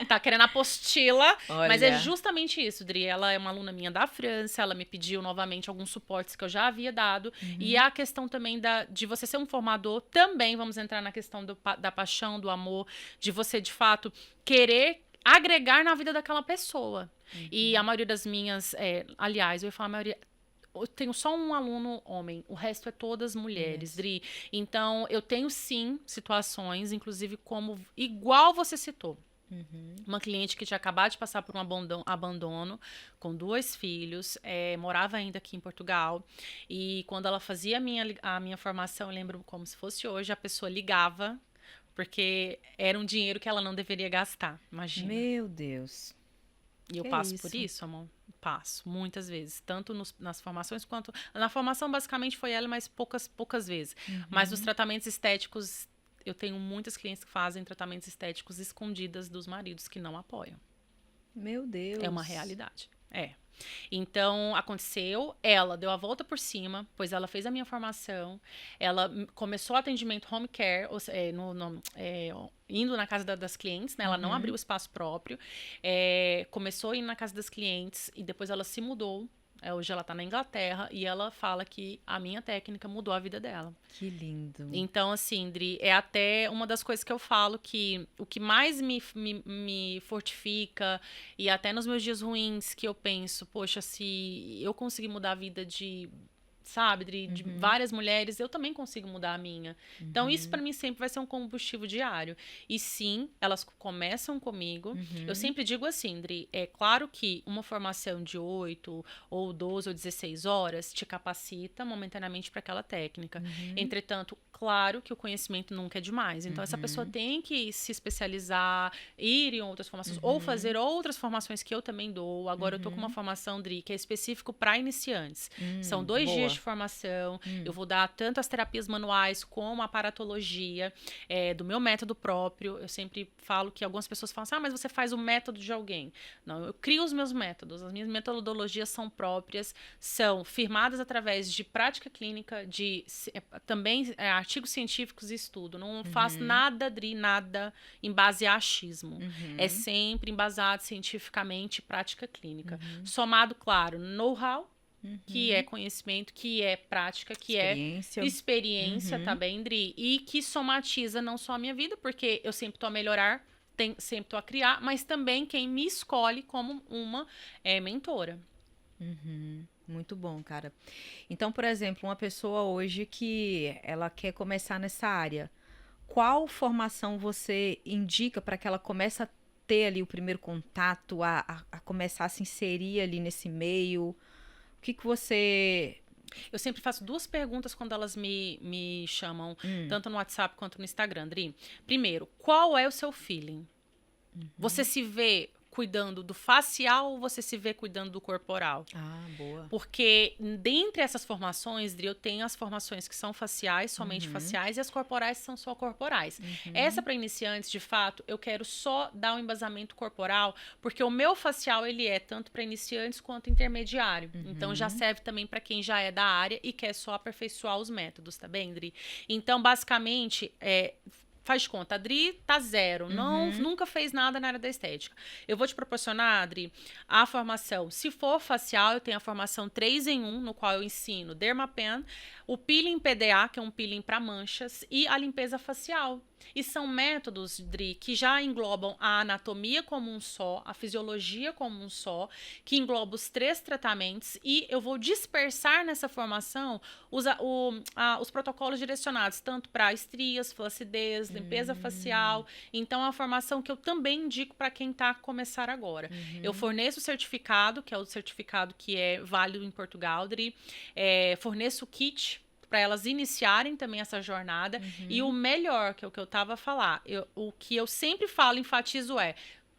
Tá querendo apostila, mas é olha. justamente isso, Dri. Ela é uma aluna minha da França, ela me pediu novamente alguns suportes que eu já havia dado. E Uhum, a questão também de você ser um formador, também vamos entrar na questão da paixão, do amor, de você, de fato, querer agregar na vida daquela pessoa. E a uhum. maioria das minhas, aliás, eu ia falar a maioria, eu tenho só um aluno homem, o resto é todas mulheres, Mulheres. Dri. Então, eu tenho sim situações, inclusive como igual você citou. Uhum, Uma cliente que tinha acabado de passar por um abandono com 2 filhos, morava ainda aqui em Portugal. E quando ela fazia a minha formação, eu lembro como se fosse hoje, a pessoa ligava, porque era um dinheiro que ela não deveria gastar, imagina. meu Deus. E eu Que passo por isso? isso, amor. Passo, muitas vezes. Tanto nas formações quanto. Na formação, basicamente, foi ela, mas poucas vezes. Mas nos Uhum. tratamentos estéticos, eu tenho muitas clientes que fazem tratamentos estéticos escondidas dos maridos que não apoiam. Meu É uma Deus. realidade. É. Então, aconteceu, ela deu a volta por cima, pois ela fez a minha formação, ela começou o atendimento home care, indo na casa das clientes, né? Ela não abriu Uhum. espaço próprio, começou a ir na casa das clientes e depois ela se mudou. Hoje ela tá na Inglaterra e ela fala que a minha técnica mudou a vida dela. Que lindo. Então, assim, Dri, é até uma das coisas que eu falo que o que mais me fortifica, e até nos meus dias ruins, que eu penso, poxa, se eu conseguir mudar a vida sabe, de Uhum, várias mulheres, eu também consigo mudar a minha. Então, isso uhum, para mim sempre vai ser um combustível diário. E sim, elas começam comigo. Eu uhum, sempre digo assim, Dri, é claro que uma formação de 8 ou 12 ou 16 horas te capacita momentaneamente para aquela técnica. uhum, Entretanto, claro que o conhecimento nunca é demais. Então, essa pessoa uhum, tem que se especializar, ir em outras formações, ou uhum, fazer outras formações que eu também dou. Agora, eu tô com uma uhum. formação, Dri, que é específico para iniciantes. São 2 dias de Boa. formação. Eu vou dar tanto as terapias manuais como a aparatologia, do meu método próprio. Eu sempre falo que algumas pessoas falam assim, mas você faz o método de alguém. Não, eu crio os meus métodos. As minhas metodologias são próprias, são firmadas através de prática clínica, também artigos científicos e estudo. Não faço Uhum, nada, Dri, nada em base a achismo. É uhum, sempre embasado cientificamente e prática clínica. uhum, Somado, claro, know-how, que é uhum. conhecimento, que é prática, que é Experiência. experiência, tá Uhum, bem, Dri? E que somatiza não só a minha vida, porque eu sempre tô a melhorar, sempre tô a criar, mas também quem me escolhe como uma mentora. Muito bom, cara. Então, por exemplo, uma pessoa hoje que ela quer começar nessa área, qual formação você indica para que ela comece a ter ali o primeiro contato, a começar a se inserir ali nesse meio? O que que você... Eu sempre faço duas perguntas quando elas me chamam, tanto no WhatsApp quanto no Instagram, Adri. Primeiro, qual é o seu feeling? Você se vê cuidando do facial ou você se vê cuidando do corporal? Ah, boa. Porque dentre essas formações, Dri, eu tenho as formações que são faciais, somente faciais, e as corporais que são só corporais. Essa para iniciantes, de fato, eu quero só dar um embasamento corporal, porque o meu facial, ele é tanto para iniciantes quanto intermediário. Então, já serve também para quem já é da área e quer só aperfeiçoar os métodos, tá bem, Dri? Então, basicamente, faz de conta, a Adri tá zero, nunca fez nada na área da estética. Eu vou te proporcionar, Adri, a formação. Se for facial, eu tenho a formação 3 em 1, no qual eu ensino Dermapen, o peeling PDA, que é um peeling para manchas, e a limpeza facial. E são métodos, Dri, que já englobam a anatomia como um só, a fisiologia como um só, que engloba os 3 tratamentos, e eu vou dispersar nessa formação os protocolos direcionados tanto para estrias, flacidez, limpeza facial. Então, é uma formação que eu também indico para quem está a começar agora. Eu forneço o certificado, que é o certificado que é válido em Portugal, Dri. Forneço o kit para elas iniciarem também essa jornada. E o melhor, que é o que eu estava a falar, o que eu sempre falo, enfatizo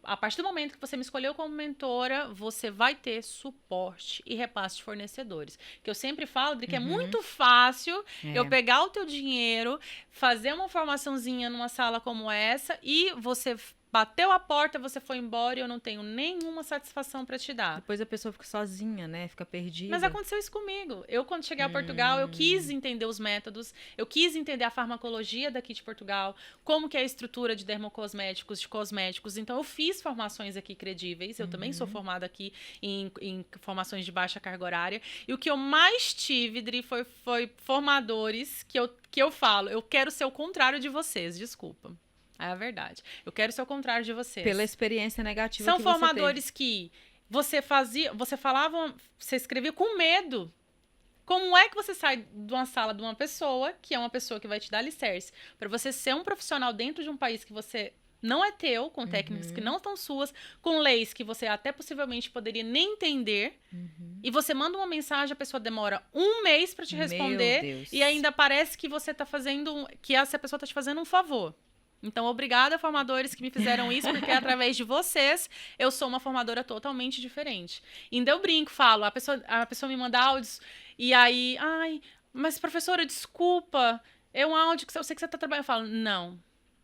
a partir do momento que você me escolheu como mentora, você vai ter suporte e repasse de fornecedores. Que eu sempre falo, Dri, que é muito fácil eu pegar o teu dinheiro, fazer uma formaçãozinha numa sala como essa e você bateu a porta, você foi embora e eu não tenho nenhuma satisfação para te dar. Depois a pessoa fica sozinha, né? Fica perdida. Mas aconteceu isso comigo. Eu, quando cheguei a Portugal, eu quis entender os métodos, eu quis entender a farmacologia daqui de Portugal, como que é a estrutura de dermocosméticos, de cosméticos. Então, eu fiz formações aqui credíveis. Eu também sou formada aqui em formações de baixa carga horária. E o que eu mais tive, Dri, foi formadores que eu falo, eu quero ser o contrário de vocês, desculpa. É a verdade. Eu quero ser o contrário de vocês. Pela experiência negativa São que você teve. formadores que você falava, você escrevia com medo. Como é que você sai de uma sala de uma pessoa, que é uma pessoa que vai te dar alicerce, para você ser um profissional dentro de um país que você não é teu, com técnicas que não são suas, com leis que você até possivelmente poderia nem entender, e você manda uma mensagem, a pessoa demora 1 mês para te responder, Meu Deus. e ainda parece que você tá fazendo, que essa pessoa tá te fazendo um favor. Então, obrigada, formadores que me fizeram isso, porque através de vocês, eu sou uma formadora totalmente diferente. Ainda eu brinco, falo, a pessoa me manda áudios, e aí, ai, mas professora, desculpa, é um áudio que eu sei que você está trabalhando. Eu falo, não,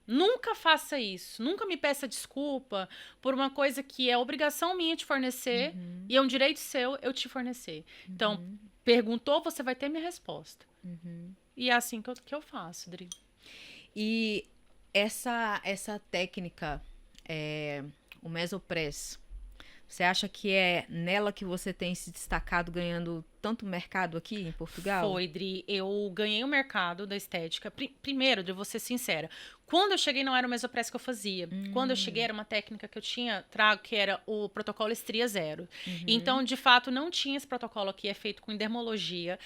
nunca faça isso, nunca me peça desculpa por uma coisa que é obrigação minha te fornecer, e é um direito seu eu te fornecer. Então, perguntou, você vai ter minha resposta. E é assim que eu faço, Dri. E essa técnica, o Mesopress, você acha que é nela que você tem se destacado ganhando tanto mercado aqui em Portugal? Foi, Dri. Eu ganhei o mercado da estética. Primeiro, de vou ser sincera, quando eu cheguei não era o Mesopress que eu fazia. Quando eu cheguei era uma técnica que eu tinha trago, que era o protocolo Estria Zero. Então, de fato, não tinha esse protocolo aqui, é feito com dermologia.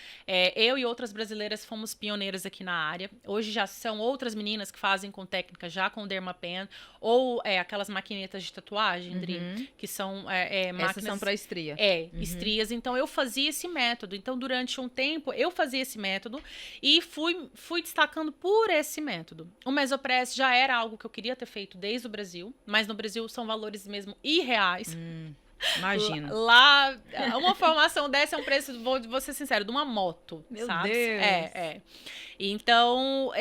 Eu e outras brasileiras fomos pioneiras aqui na área. Hoje já são outras meninas que fazem com técnica, já com Dermapen, ou aquelas maquinetas de tatuagem, Dri, que são máquinas... Essas são para estria. Estrias. Então, eu fazia esse método. Então, durante um tempo, eu fazia esse método e fui destacando por esse método. O Mesopress já era algo que eu queria ter feito desde o Brasil, mas no Brasil são valores mesmo irreais. Imagina. Lá, uma formação dessa é um preço, vou ser sincero, de uma moto, Meu sabe? Deus. Então,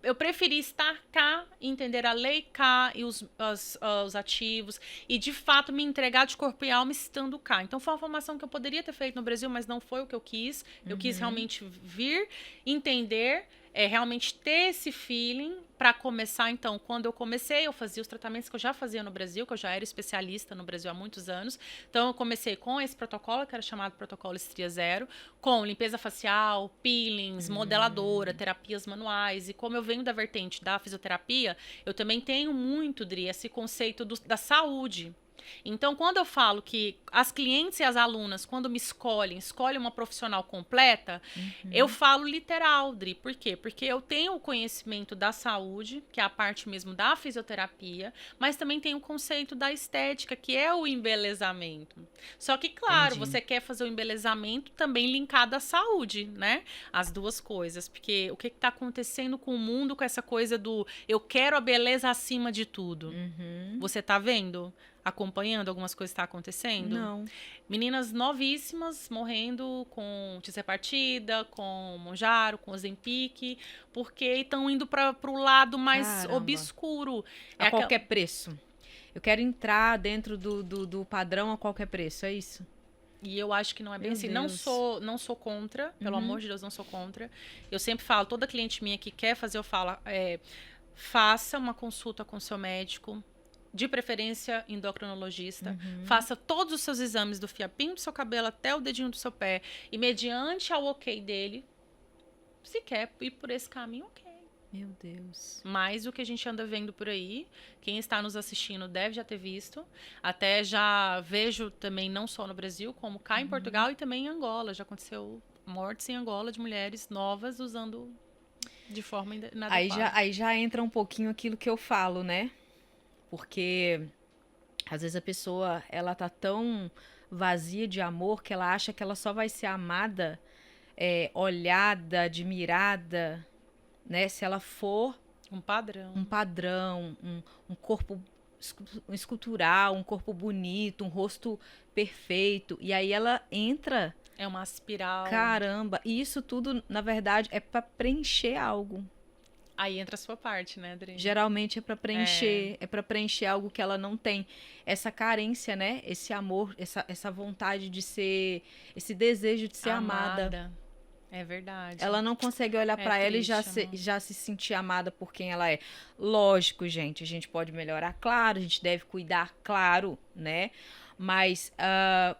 eu preferi estar cá, entender a lei cá e os ativos e, de fato, me entregar de corpo e alma estando cá. Então, foi uma formação que eu poderia ter feito no Brasil, mas não foi o que eu quis. Eu quis realmente vir, entender, realmente ter esse feeling para começar. Então, quando eu comecei, eu fazia os tratamentos que eu já fazia no Brasil, que eu já era especialista no Brasil há muitos anos. Então, eu comecei com esse protocolo, que era chamado protocolo Estria Zero, com limpeza facial, peelings, modeladora, terapias manuais. E como eu venho da vertente da fisioterapia, eu também tenho muito, Dri, esse conceito da saúde. Então, quando eu falo que as clientes e as alunas, quando me escolhem uma profissional completa, eu falo literal, Dri. Por quê? Porque eu tenho o conhecimento da saúde, que é a parte mesmo da fisioterapia, mas também tem o conceito da estética, que é o embelezamento. Só que, claro, Entendi. você quer fazer o embelezamento também linkado à saúde, né? As duas coisas. Porque o que está acontecendo com o mundo com essa coisa do eu quero a beleza acima de tudo? Você tá vendo? Acompanhando algumas coisas que tá acontecendo? Não. Meninas novíssimas morrendo com tisapartida, com Monjaro, com Ozempic, porque estão indo para o lado mais Caramba. obscuro. A qualquer preço. Eu quero entrar dentro do padrão a qualquer preço, é isso? E eu acho que não é bem Meu assim. Deus. Não sou contra, pelo amor de Deus, não sou contra. Eu sempre falo, toda cliente minha que quer fazer, eu falo, faça uma consulta com seu médico, de preferência endocrinologista, faça todos os seus exames do fiapinho do seu cabelo até o dedinho do seu pé, e mediante ao ok dele, se quer ir por esse caminho, ok. Meu Deus. Mas o que a gente anda vendo por aí, quem está nos assistindo deve já ter visto. Até já vejo também, não só no Brasil, como cá em Portugal e também em Angola. Já aconteceu mortes em Angola de mulheres novas usando de forma inadequada. Aí já entra um pouquinho aquilo que eu falo, né? Porque às vezes a pessoa, ela tá tão vazia de amor que ela acha que ela só vai ser amada, olhada, admirada, né? Se ela for Um padrão. um padrão, um corpo escultural, um corpo bonito, um rosto perfeito. E aí ela entra, É uma espiral. caramba. E isso tudo, na verdade, é pra preencher algo. Aí entra a sua parte, né, Adri? Geralmente é pra preencher, é para preencher algo que ela não tem. Essa carência, né? Esse amor, essa vontade de ser, esse desejo de ser amada. É verdade. Ela não consegue olhar pra ela e triste, já se sentir amada por quem ela é. Lógico, gente, a gente pode melhorar, claro, a gente deve cuidar, claro, né? Mas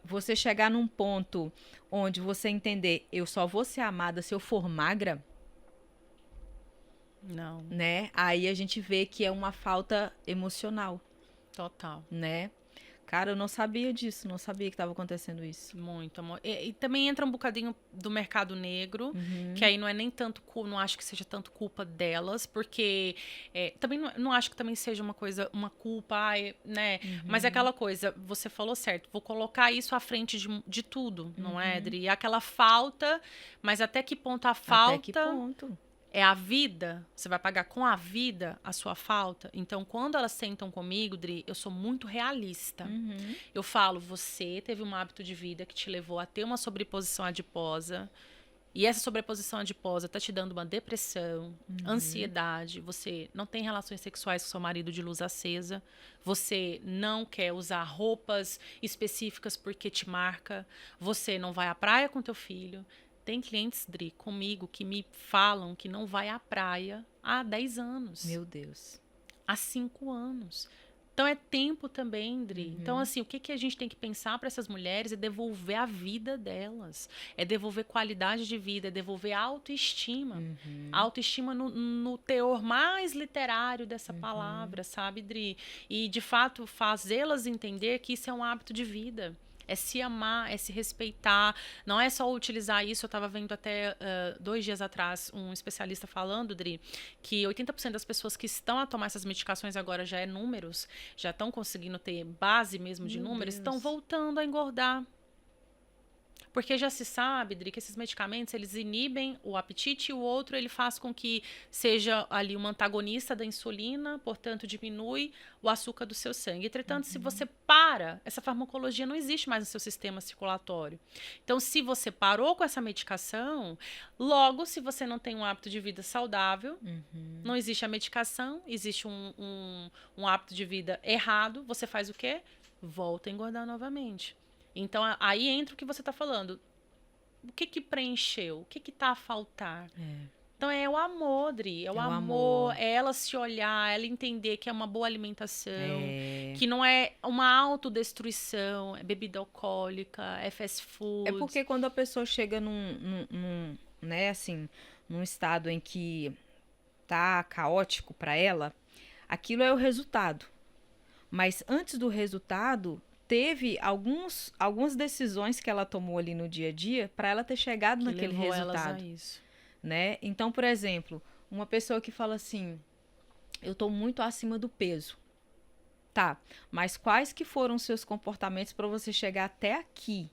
você chegar num ponto onde você entender, eu só vou ser amada se eu for magra, Não, né? Aí a gente vê que é uma falta emocional, total. né? Cara, eu não sabia disso, não sabia que estava acontecendo isso. Muito, amor. E também entra um bocadinho do mercado negro, que aí não é nem tanto, não acho que seja tanto culpa delas, porque também não acho que também seja uma coisa, uma culpa, né? Mas é aquela coisa, você falou certo, vou colocar isso à frente de tudo, não é, Adri? E aquela falta, mas até que ponto a falta... Até que ponto? É a vida, você vai pagar com a vida a sua falta. Então, quando elas sentam comigo, Dri, eu sou muito realista. Eu falo, você teve um hábito de vida que te levou a ter uma sobreposição adiposa. E essa sobreposição adiposa tá te dando uma depressão, ansiedade. Você não tem relações sexuais com seu marido de luz acesa. Você não quer usar roupas específicas porque te marca. Você não vai à praia com teu filho. Tem clientes, Dri, comigo que me falam que não vai à praia há 10 anos. Meu Deus. Há 5 anos. Então é tempo também, Dri. Então, assim, o que a gente tem que pensar para essas mulheres é devolver a vida delas. É devolver qualidade de vida, é devolver autoestima. Autoestima no teor mais literário dessa palavra, sabe, Dri? E, de fato, fazê-las entender que isso é um hábito de vida. É se amar, é se respeitar. Não é só utilizar isso. Eu estava vendo até 2 dias atrás um especialista falando, Dri, que 80% das pessoas que estão a tomar essas medicações agora já é números, já estão conseguindo ter base mesmo de números, estão voltando a engordar. Porque já se sabe, Dri, que esses medicamentos, eles inibem o apetite e o outro, ele faz com que seja ali um antagonista da insulina, portanto, diminui o açúcar do seu sangue. Entretanto, se você para, essa farmacologia não existe mais no seu sistema circulatório. Então, se você parou com essa medicação, logo, se você não tem um hábito de vida saudável, não existe a medicação, existe um hábito de vida errado, você faz o quê? Volta a engordar novamente. Então, aí entra o que você está falando. O que preencheu? O que está a faltar? Então, é o amor, Dri. É o amor. É ela se olhar, ela entender que é uma boa alimentação, que não é uma autodestruição, é bebida alcoólica, é fast food. É porque quando a pessoa chega né, assim, num estado em que tá caótico para ela, aquilo é o resultado. Mas antes do resultado, teve algumas decisões que ela tomou ali no dia a dia para ela ter chegado Que naquele levou resultado, elas a isso. né? Então, por exemplo, uma pessoa que fala assim, eu tô muito acima do peso. Tá, mas quais que foram os seus comportamentos para você chegar até aqui?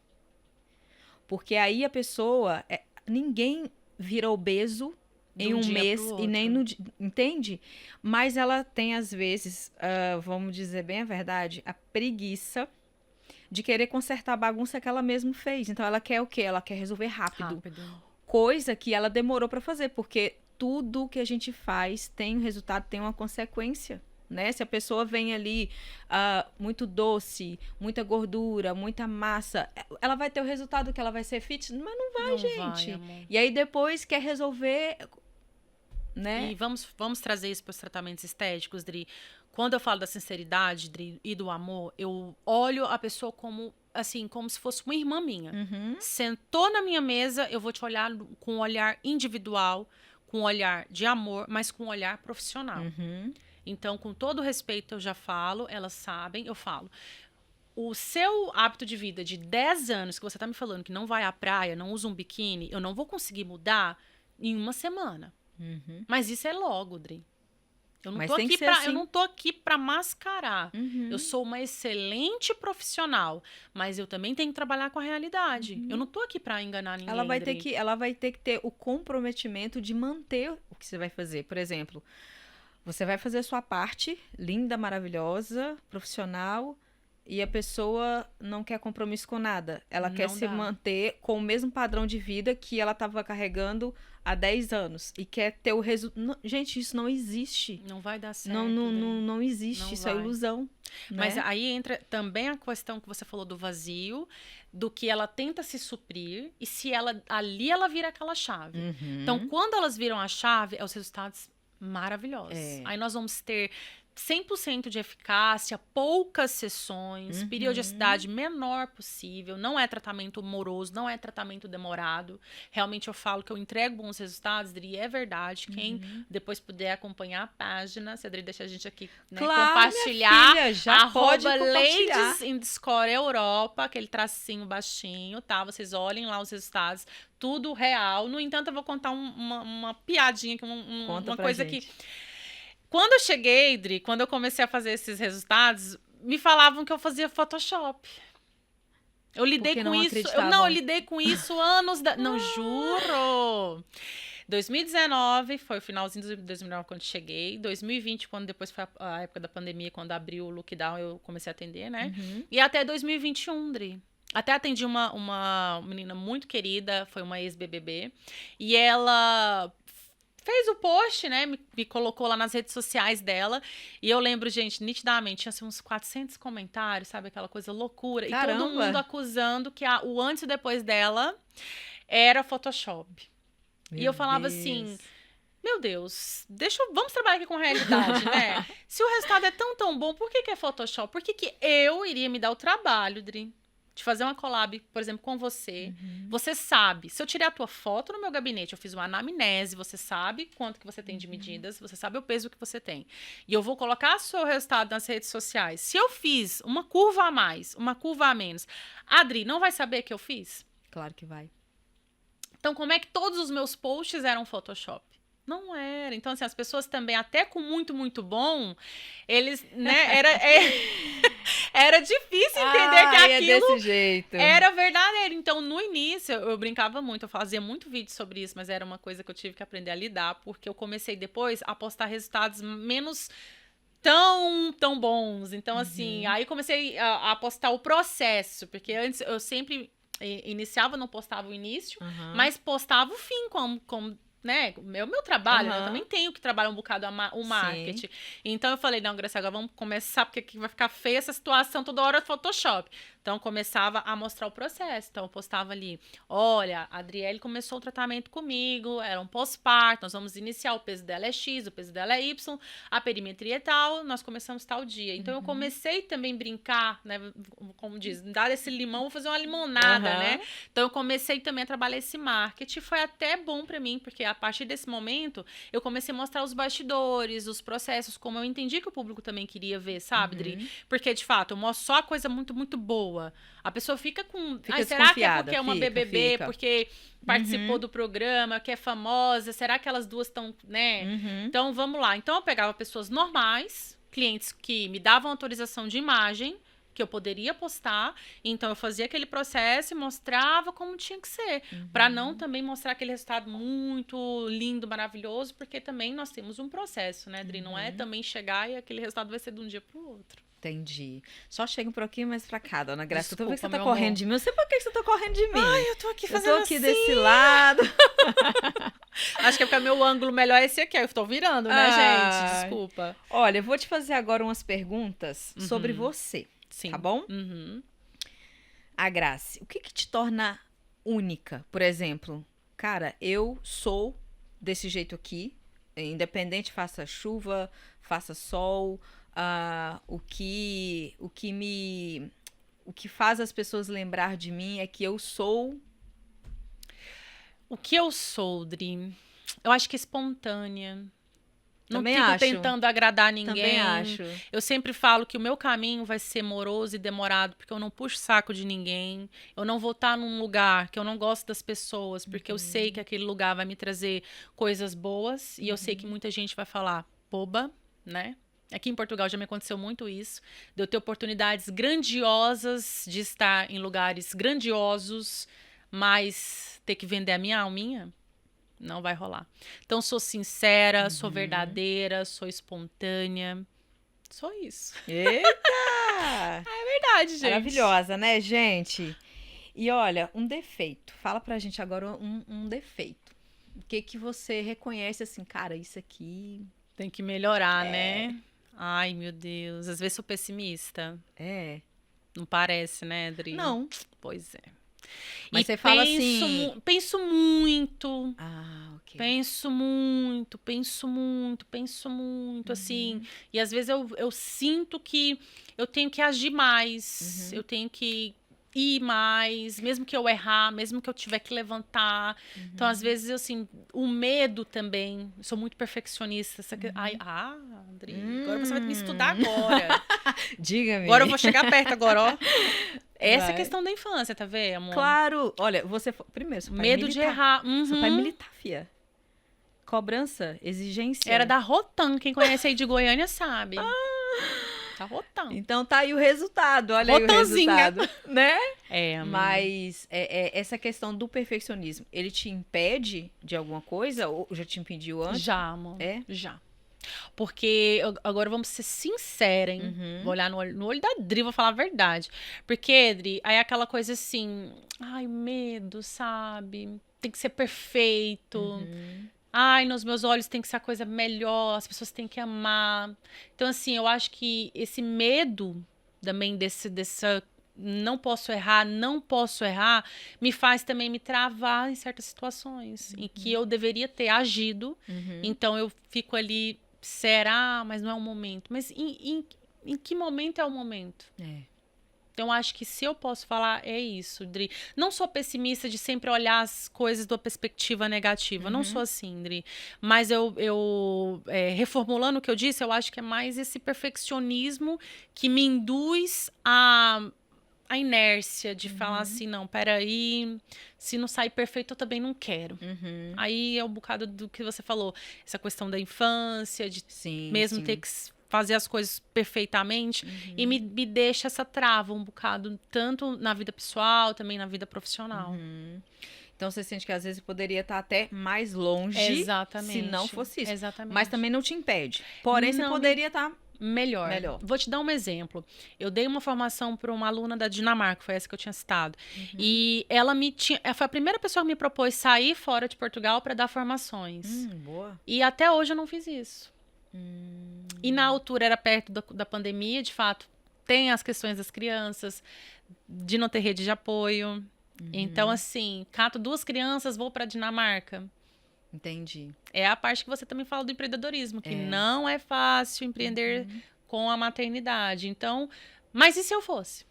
Porque aí a pessoa, ninguém vira obeso De em um um dia mês pro e nem outro. no dia, entende? Mas ela tem às vezes, vamos dizer bem a verdade, a preguiça de querer consertar a bagunça que ela mesma fez. Então ela quer o quê? Ela quer resolver rápido. Coisa que ela demorou para fazer, porque tudo que a gente faz tem um resultado, tem uma consequência. Né? Se a pessoa vem ali muito doce, muita gordura, muita massa, ela vai ter o resultado que ela vai ser fit, mas não vai, Não gente. vai, amor. E aí depois quer resolver, né? E vamos trazer isso para os tratamentos estéticos, Dri. Quando eu falo da sinceridade, Dri, e do amor, eu olho a pessoa como, assim, como se fosse uma irmã minha. Uhum. Sentou na minha mesa, eu vou te olhar com um olhar individual, com um olhar de amor, mas com um olhar profissional. Uhum. Então, com todo respeito, eu já falo, elas sabem, eu falo. O seu hábito de vida de 10 anos que você tá me falando que não vai à praia, não usa um biquíni, eu não vou conseguir mudar em uma semana. Uhum. Mas isso é logo, Dri. Eu não Mas tô tem que aqui ser pra, assim. eu não tô aqui para mascarar. Uhum. Eu sou uma excelente profissional, mas eu também tenho que trabalhar com a realidade. Eu não tô aqui para enganar ninguém. Ela vai Dri. ter que ter o comprometimento de manter o que você vai fazer. Por exemplo, você vai fazer a sua parte, linda, maravilhosa, profissional, e a pessoa não quer compromisso com nada. Ela quer Não se dá. manter com o mesmo padrão de vida que ela estava carregando há 10 anos. E quer ter o resultado. Gente, isso não existe. Não vai dar certo. Não existe. Não Isso é vai. ilusão. Mas né? aí entra também a questão que você falou do vazio, do que ela tenta se suprir, e se ela ali ela vira aquela chave. Uhum. Então, quando elas viram a chave, os resultados maravilhosos. É. Aí nós vamos ter 100% de eficácia, poucas sessões, Uhum. periodicidade menor possível, não é tratamento moroso, não é tratamento demorado. Realmente eu falo que eu entrego bons resultados, Dri, é verdade. Quem depois puder acompanhar a página, se a Dri deixa a gente aqui, né, Claro, compartilhar, minha filha, já pode compartilhar. Ladies in Score Europa, aquele tracinho baixinho, tá? Vocês olhem lá os resultados, tudo real. No entanto, eu vou contar uma piadinha, Conta uma pra coisa gente. que... Quando eu cheguei, Dri, quando eu comecei a fazer esses resultados, me falavam que eu fazia Photoshop. Eu lidei Porque com não isso. acreditavam. Eu lidei com isso anos. Não, juro! 2019 foi o finalzinho de 2019 quando cheguei. 2020, quando depois foi a época da pandemia, quando abriu o lockdown, eu comecei a atender, né? Uhum. E até 2021, Dri. Até atendi uma menina muito querida, foi uma ex-BBB. E ela fez o post, né? Me colocou lá nas redes sociais dela. E eu lembro, gente, nitidamente, tinha assim, uns 400 comentários, sabe? Aquela coisa loucura. Caramba. E todo mundo acusando que o antes e depois dela era Photoshop. E eu falava assim, meu Deus, vamos trabalhar aqui com realidade, né? Se o resultado é tão bom, por que é Photoshop? Por que eu iria me dar o trabalho, Dri, de fazer uma collab, por exemplo, com você? Você sabe, se eu tirar a tua foto no meu gabinete, eu fiz uma anamnese, você sabe quanto que você tem de medidas, você sabe o peso que você tem. E eu vou colocar o seu resultado nas redes sociais. Se eu fiz uma curva a mais, uma curva a menos, a Dri não vai saber que eu fiz? Claro que vai. Então, como é que todos os meus posts eram Photoshop? Não era. Então, assim, as pessoas também, até com muito bom, eles, né, era difícil entender que aquilo é desse jeito. era verdadeiro. Então, no início, eu brincava muito, eu fazia muito vídeo sobre isso, mas era uma coisa que eu tive que aprender a lidar, porque eu comecei depois a postar resultados menos tão bons. Então, assim, aí comecei a postar o processo, porque antes eu sempre iniciava, não postava o início, mas postava o fim, como né, meu trabalho, né? Eu também tenho que trabalhar um bocado o marketing. Sim. Então eu falei, não, Graça, agora vamos começar, porque aqui vai ficar feia essa situação toda hora Photoshop. Então, começava a mostrar o processo. Então, eu postava ali, olha, a Adriele começou o tratamento comigo, era um pós-parto, nós vamos iniciar, o peso dela é X, o peso dela é Y, a perimetria é tal, nós começamos tal dia. Então, eu comecei também a brincar, né, como diz, dar esse limão, vou fazer uma limonada, né? Então, eu comecei também a trabalhar esse marketing, foi até bom pra mim, porque a partir desse momento, eu comecei a mostrar os bastidores, os processos, como eu entendi que o público também queria ver, sabe, Dri? Porque, de fato, eu mostro só a coisa muito, muito boa. A pessoa fica com... será que é porque é uma BBB, porque participou do programa, que é famosa? Será que elas duas estão, né? Então, vamos lá. Então, eu pegava pessoas normais, clientes que me davam autorização de imagem, que eu poderia postar, então eu fazia aquele processo e mostrava como tinha que ser, para não também mostrar aquele resultado muito lindo, maravilhoso, porque também nós temos um processo, né, Dri? Não é também chegar e aquele resultado vai ser de um dia pro outro. Entendi. Só chega um pouquinho mais pra cá, dona Graça. Desculpa, Eu tô vendo que você tá meu correndo amor. de mim. Eu sei por que você tá correndo de mim. Ai, eu tô aqui Eu fazendo tô aqui assim. desse lado. Acho que é porque meu ângulo melhor é esse aqui, eu tô virando, né, gente? Desculpa. Olha, eu vou te fazer agora umas perguntas sobre você, Sim. tá bom? A Grace, o que te torna única? Por exemplo, cara, eu sou desse jeito aqui, independente, faça chuva, faça sol, o que faz as pessoas lembrar de mim é que eu sou... O que eu sou, Dri? Eu acho que espontânea. Não Também fico acho. tentando agradar ninguém. Também acho. Eu sempre falo que o meu caminho vai ser moroso e demorado, porque eu não puxo saco de ninguém. Eu não vou estar num lugar que eu não gosto das pessoas, porque eu sei que aquele lugar vai me trazer coisas boas. E eu sei que muita gente vai falar, boba, né? Aqui em Portugal já me aconteceu muito isso. De eu ter oportunidades grandiosas de estar em lugares grandiosos, mas ter que vender a minha alminha. Não vai rolar. Então, sou sincera, sou verdadeira, sou espontânea. Só isso. Eita! Verdade, gente. Maravilhosa, né, gente? E olha, um defeito. Fala pra gente agora um defeito. O que você reconhece assim, cara, isso aqui... Tem que melhorar, né? Ai, meu Deus. Às vezes sou pessimista. É. Não parece, né, Adri? Não. Pois é. Mas E você fala assim... Penso muito. Ok. Penso muito, assim. E às vezes eu sinto que eu tenho que agir mais. Eu tenho que ir mais, mesmo que eu errar, mesmo que eu tiver que levantar. Então, às vezes, assim, o medo também. Eu sou muito perfeccionista. Ai, Adri, agora você vai me estudar agora. Diga-me. Agora eu vou chegar perto agora, ó. Essa é a Vai. questão da infância, tá vendo, amor? Claro. Olha, você... Primeiro, seu pai Medo de militar. errar. Seu pai militar, fia. Cobrança, exigência. Era da Rotan. Quem conhece aí de Goiânia sabe. Da Rotan. Então tá aí o resultado. Olha aí o Rotanzinha. resultado. Né? Mas Mas essa questão do perfeccionismo, ele te impede de alguma coisa? Ou já te impediu antes? já, amor. É? Já. Porque agora vamos ser sinceros, hein? Vou olhar no olho da Dri, vou falar a verdade. Porque, Dri, aí é aquela coisa assim, ai, medo, sabe? Tem que ser perfeito. Ai, nos meus olhos tem que ser a coisa melhor, as pessoas têm que amar. Então, assim, eu acho que esse medo também dessa não posso errar, me faz também me travar em certas situações em que eu deveria ter agido. Então, eu fico ali, será? Mas não é o momento. Mas em que momento é o momento? Então, acho que se eu posso falar, é isso, Dri. Não sou pessimista de sempre olhar as coisas da perspectiva negativa. Não sou assim, Dri. Mas reformulando o que eu disse, eu acho que é mais esse perfeccionismo que me induz a inércia de falar assim, não, peraí, se não sair perfeito, eu também não quero. Aí é um bocado do que você falou, essa questão da infância, de ter que fazer as coisas perfeitamente, e me deixa essa trava um bocado, tanto na vida pessoal, também na vida profissional. Então você sente que às vezes poderia estar até mais longe Exatamente. se não fosse isso. Exatamente. Mas também não te impede. Porém, você poderia estar... Melhor. Vou te dar um exemplo. Eu dei uma formação para uma aluna da Dinamarca, foi essa que eu tinha citado. E ela foi a primeira pessoa que me propôs sair fora de Portugal para dar formações. Boa. E até hoje eu não fiz isso. E na altura era perto da pandemia, de fato. Tem as questões das crianças, de não ter rede de apoio. Então, assim, cato 2 crianças, vou pra Dinamarca. Entendi. É a parte que você também fala do empreendedorismo, que não é fácil empreender com a maternidade. Então, mas e se eu fosse?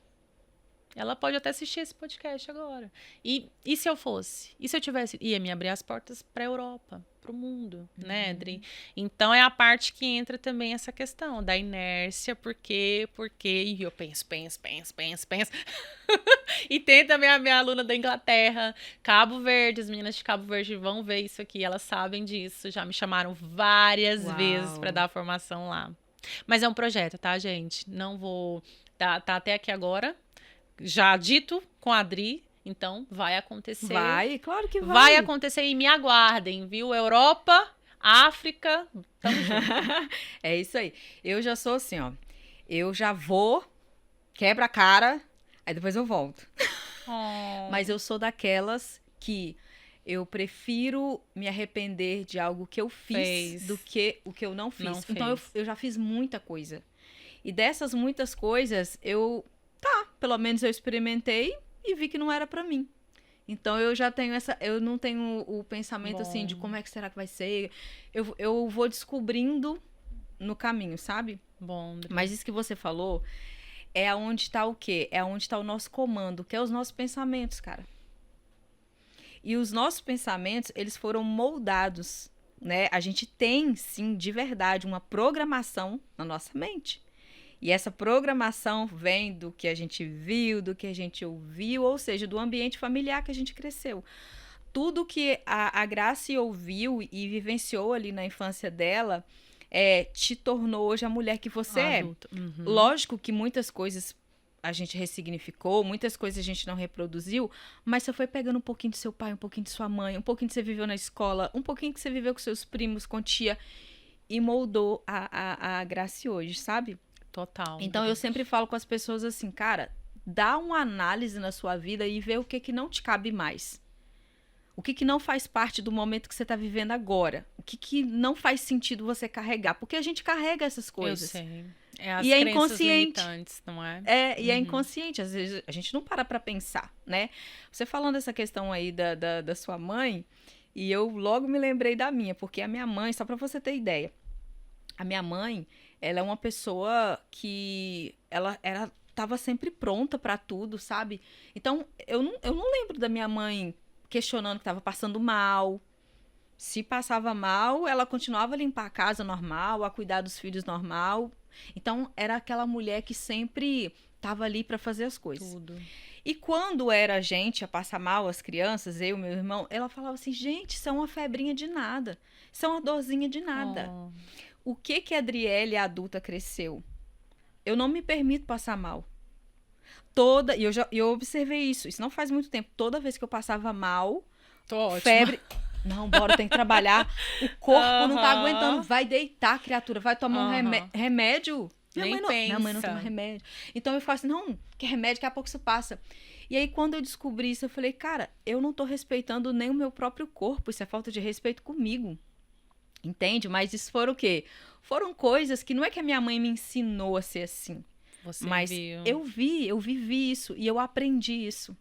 Ela pode até assistir esse podcast agora. E se eu fosse? E se eu tivesse? Ia me abrir as portas para a Europa, para o mundo, né, Adri? Então, é a parte que entra também essa questão da inércia, porque e eu penso. E tem também a minha aluna da Inglaterra, Cabo Verde, as meninas de Cabo Verde vão ver isso aqui, elas sabem disso, já me chamaram várias vezes para dar formação lá. Mas é um projeto, tá, gente? Não vou... Tá até aqui agora, já dito com a Adri, então vai acontecer. Vai, claro que vai. Vai acontecer e me aguardem, viu? Europa, África, tamo junto. É isso aí. Eu já sou assim, ó. Eu já vou, quebra a cara, aí depois eu volto. Mas eu sou daquelas que eu prefiro me arrepender de algo que eu fiz do que o que eu não fiz. Então eu já fiz muita coisa. E dessas muitas coisas, pelo menos eu experimentei e vi que não era pra mim. Então eu já tenho eu não tenho o pensamento assim de como é que será que vai ser. Eu vou descobrindo no caminho, sabe? Mas isso que você falou é onde tá o quê? É onde tá o nosso comando, que é os nossos pensamentos, cara. E os nossos pensamentos, eles foram moldados, né? A gente tem, sim, de verdade, uma programação na nossa mente. E essa programação vem do que a gente viu, do que a gente ouviu, ou seja, do ambiente familiar que a gente cresceu. Tudo que a Grace ouviu e vivenciou ali na infância dela te tornou hoje a mulher que você é. Lógico que muitas coisas a gente ressignificou, muitas coisas a gente não reproduziu, mas você foi pegando um pouquinho do seu pai, um pouquinho de sua mãe, um pouquinho que você viveu na escola, um pouquinho que você viveu com seus primos, com tia, e moldou a Grace hoje, sabe? Total. Então, eu sempre falo com as pessoas assim, cara, dá uma análise na sua vida e vê o que não te cabe mais. O que não faz parte do momento que você está vivendo agora. O que não faz sentido você carregar. Porque a gente carrega essas coisas. Eu sei. É as e é crenças inconsciente. limitantes, não é? E é inconsciente. Às vezes a gente não para pensar, né? Você falando essa questão aí da sua mãe, e eu logo me lembrei da minha. Porque a minha mãe, só para você ter ideia, a minha mãe... Ela é uma pessoa que ela estava sempre pronta para tudo, sabe? Então, eu não lembro da minha mãe questionando que estava passando mal. Se passava mal, ela continuava a limpar a casa normal, a cuidar dos filhos normal. Então, era aquela mulher que sempre estava ali para fazer as coisas. Tudo. E quando era a gente a passar mal, as crianças, eu e meu irmão, ela falava assim, gente, isso é uma febrinha de nada. Isso é uma dorzinha de nada. O que a Adriele, a adulta, cresceu? Eu não me permito passar mal. E eu observei isso. Isso não faz muito tempo. Toda vez que eu passava mal, febre... Não, bora, tem que trabalhar. O corpo não tá aguentando. Vai deitar, criatura. Vai tomar um remédio. Minha mãe não toma remédio. Então eu falo assim, não, que remédio, daqui a pouco isso passa. E aí, quando eu descobri isso, eu falei, cara, eu não tô respeitando nem o meu próprio corpo. Isso é falta de respeito comigo. Entende? Mas isso foram o quê? Foram coisas que não é que a minha mãe me ensinou a ser assim. Mas eu vivi isso e eu aprendi isso,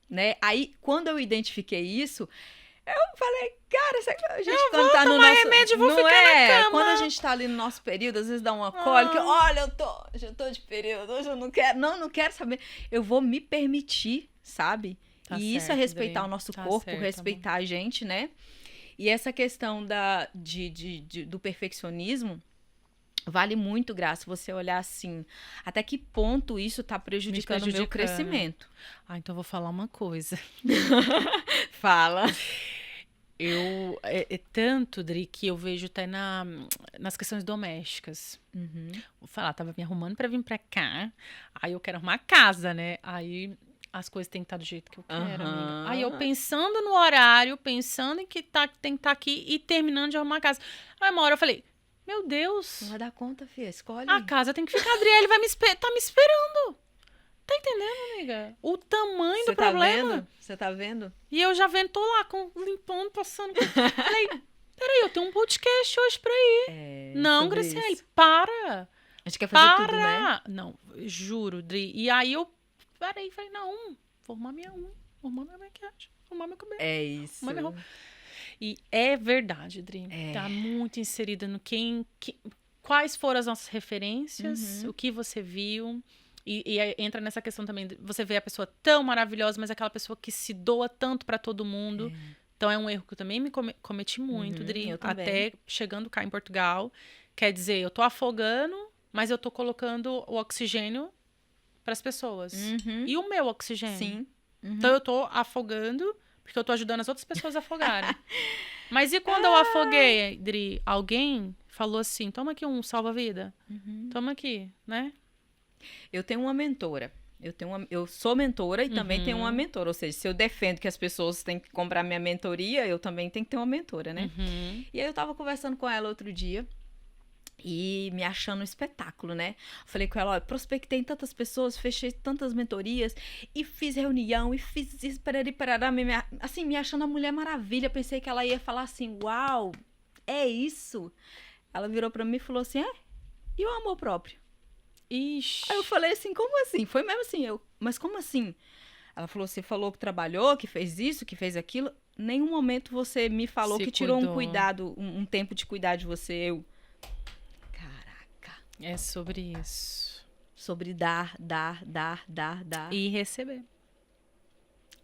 né? Aí, quando eu identifiquei isso, eu falei, cara, a gente quando tá no nosso... remédio, vou ficar na cama. Quando a gente tá ali no nosso período, às vezes dá uma cólica, olha, hoje eu tô de período, hoje eu não quero saber. Eu vou me permitir, sabe? Tá e isso é respeitar o nosso corpo, respeitar a gente, né? E essa questão do perfeccionismo vale muito, Graça, você olhar assim, até que ponto isso tá prejudicando o meu crescimento. Então eu vou falar uma coisa. Fala. É tanto, Dri, que eu vejo até nas questões domésticas. Vou falar, tava me arrumando pra vir pra cá, aí eu quero arrumar a casa, né? Aí... as coisas têm que estar do jeito que eu quero, amiga. Aí eu pensando no horário, pensando em que tem que estar aqui e terminando de arrumar a casa. Aí uma hora eu falei, meu Deus. Não vai dar conta, filha, escolhe. A casa tem que ficar, a Adriele vai tá me esperando. Tá entendendo, amiga? O tamanho do problema. Você tá vendo? E eu já vendo, tô lá, limpando, passando. Falei, peraí, eu tenho um podcast hoje pra ir. Não, Graciele, para. A gente quer fazer tudo, né? Não, juro, Dri. E aí eu parei e falei, não, formar minha unha, formar minha maquiagem, formar meu cabelo. É isso. Formar minha roupa. E é verdade, Adri. Tá muito inserida no quais foram as nossas referências, o que você viu. E aí entra nessa questão também, você vê a pessoa tão maravilhosa, mas aquela pessoa que se doa tanto pra todo mundo. Então é um erro que eu também me cometi muito, Dri. eu também. Até chegando cá em Portugal. Quer dizer, eu tô afogando, mas eu tô colocando o oxigênio pras pessoas. E o meu oxigênio? Sim. Então eu tô afogando, porque eu tô ajudando as outras pessoas a afogarem. Mas e quando eu afoguei, Dri? Alguém falou assim, toma aqui um salva-vida. Toma aqui, né? Eu tenho uma mentora. Eu sou mentora e também tenho uma mentora. Ou seja, se eu defendo que as pessoas têm que comprar minha mentoria, eu também tenho que ter uma mentora, né? E aí eu tava conversando com ela outro dia e me achando um espetáculo, né? Falei com ela, olha, prospectei em tantas pessoas, fechei tantas mentorias e fiz reunião e fiz isso, parará, assim, me achando a Mulher Maravilha. Pensei que ela ia falar assim, uau, é isso? Ela virou pra mim e falou assim, e o amor próprio? Ixi. Aí eu falei assim, como assim? Foi mesmo assim, mas como assim? Ela falou, você falou que trabalhou, que fez isso, que fez aquilo. Nenhum momento você me falou Se que tirou um cuidou. cuidado, um tempo de cuidar de você. Caraca. É sobre isso. Sobre dar. E receber.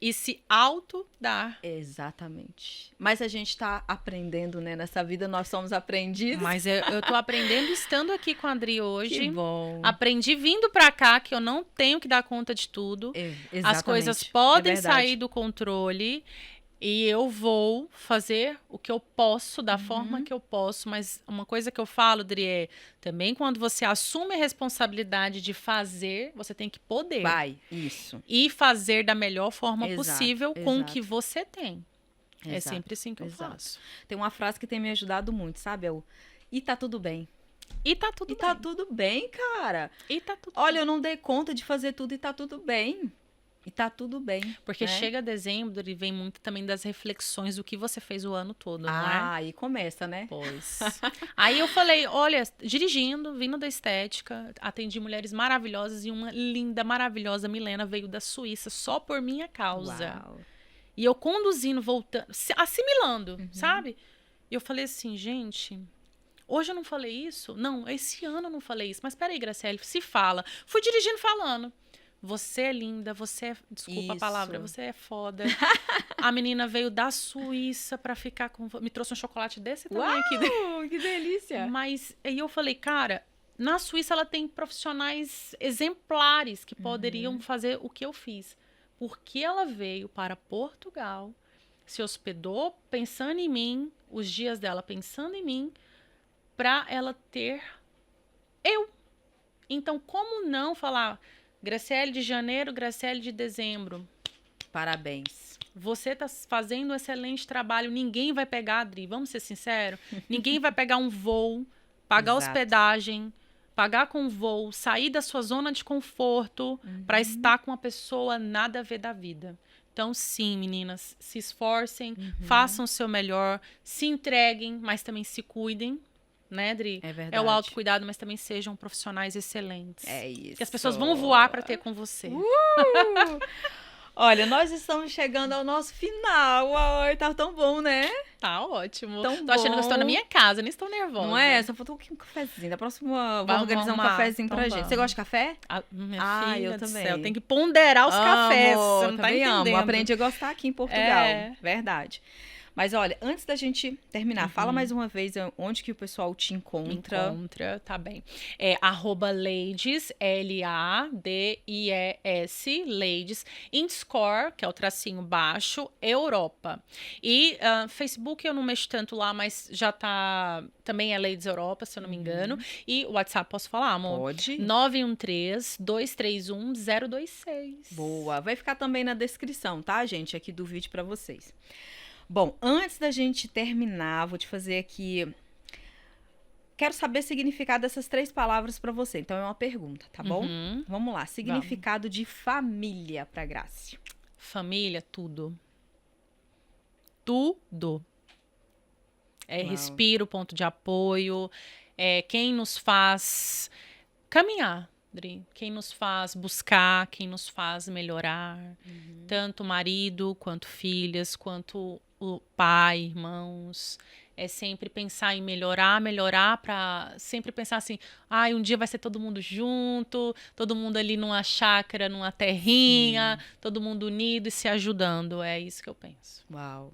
E se auto-dar. Exatamente. Mas a gente tá aprendendo, né? Nessa vida nós somos aprendidos. Mas eu tô aprendendo estando aqui com a Adri hoje. Que bom. Aprendi vindo pra cá que eu não tenho que dar conta de tudo. Exatamente. As coisas podem verdade. sair do controle. E eu vou fazer o que eu posso, da forma que eu posso. Mas uma coisa que eu falo, Dri, é também quando você assume a responsabilidade de fazer, você tem que poder. Vai, isso. E fazer da melhor forma Exato, possível com o exato. que você tem. É Exato, sempre assim que eu exato. faço. Tem uma frase que tem me ajudado muito, sabe? É o e tá tudo bem. E tá tudo E bem. tá tudo bem, cara. E tá tudo Olha, bem. eu não dei conta de fazer tudo e tá tudo bem. E tá tudo bem. Porque né? chega dezembro e vem muito também das reflexões do que você fez o ano todo, não é? Aí começa, né? Pois. Aí eu falei, olha, dirigindo, vindo da estética, atendi mulheres maravilhosas e uma linda, maravilhosa Milena veio da Suíça só por minha causa. Uau. E eu conduzindo, voltando, assimilando, sabe? E eu falei assim, gente, hoje eu não falei isso? Não, esse ano eu não falei isso. Mas peraí, Graciele, se fala. Fui dirigindo falando. Você é linda, você é... Desculpa a palavra, você é foda. A menina veio da Suíça pra ficar com... Me trouxe um chocolate desse tamanho aqui. Uau, que delícia. Mas aí eu falei, cara, na Suíça ela tem profissionais exemplares que poderiam fazer o que eu fiz. Porque ela veio para Portugal, se hospedou pensando em mim, os dias dela pensando em mim, pra ela ter eu. Então, como não falar Graciele de janeiro, Graciele de dezembro? Parabéns. Você tá fazendo um excelente trabalho, ninguém vai pegar, Adri, vamos ser sinceros, ninguém vai pegar um voo, pagar Exato. hospedagem, pagar com voo, sair da sua zona de conforto para estar com uma pessoa nada a ver da vida. Então, sim, meninas, se esforcem, façam o seu melhor, se entreguem, mas também se cuidem, né, Adri? É verdade. É o autocuidado, mas também sejam profissionais excelentes. É isso. Que as pessoas vão voar para ter com você. Olha, nós estamos chegando ao nosso final. Ai, tá tão bom, né? Tá ótimo. Tão Tô achando que eu estou na bom. minha casa, nem estou nervosa. Não é? Só faltou um cafezinho. Da próxima, vou Vamos organizar um arrumar. cafezinho Então pra gente. vamos. Você gosta de café? Minha Ah, filha eu do também. céu, tem que ponderar os cafés. Você não tá também entendendo. amo. Aprendi a gostar aqui em Portugal. É. Verdade. Mas olha, antes da gente terminar, fala mais uma vez onde que o pessoal te encontra. Tá bem. É @ladies, LADIES, ladies, _, que é o tracinho baixo, Europa. E Facebook eu não mexo tanto lá, mas já tá... Também é Ladies Europa, se eu não me engano. E o WhatsApp, posso falar, amor? Pode. 913-231-026. Boa. Vai ficar também na descrição, tá, gente? Aqui do vídeo pra vocês. Bom, antes da gente terminar, vou te fazer aqui... Quero saber o significado dessas 3 palavras pra você. Então, é uma pergunta, tá bom? Vamos lá. Significado de família pra Graci. Família, tudo. Tudo. É respiro, ponto de apoio. É quem nos faz caminhar. Dri. Quem nos faz buscar, quem nos faz melhorar. Tanto marido, quanto filhas, quanto o pai, irmãos. É sempre pensar em melhorar para sempre pensar assim, um dia vai ser todo mundo junto, todo mundo ali numa chácara, numa terrinha, todo mundo unido e se ajudando. É isso que eu penso. Uau.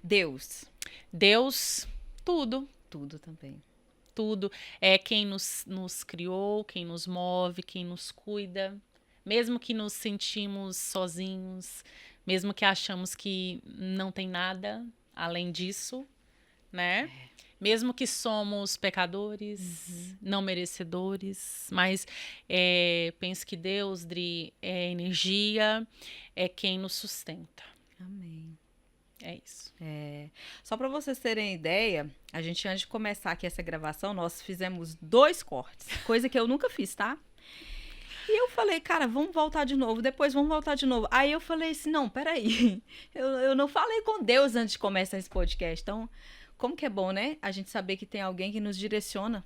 Deus. Deus, tudo. Tudo também. Tudo. É quem nos criou, quem nos move, quem nos cuida. Mesmo que nos sentimos sozinhos, mesmo que achamos que não tem nada além disso, né? Mesmo que somos pecadores, não merecedores, mas penso que Deus, Dri, é energia, é quem nos sustenta. Amém. É isso. Só para vocês terem ideia, a gente, antes de começar aqui essa gravação, nós fizemos 2 cortes, coisa que eu nunca fiz, tá? E eu falei, cara, vamos voltar de novo, depois vamos voltar de novo. Aí eu falei assim, não, peraí, eu não falei com Deus antes de começar esse podcast. Então, como que é bom, né? A gente saber que tem alguém que nos direciona,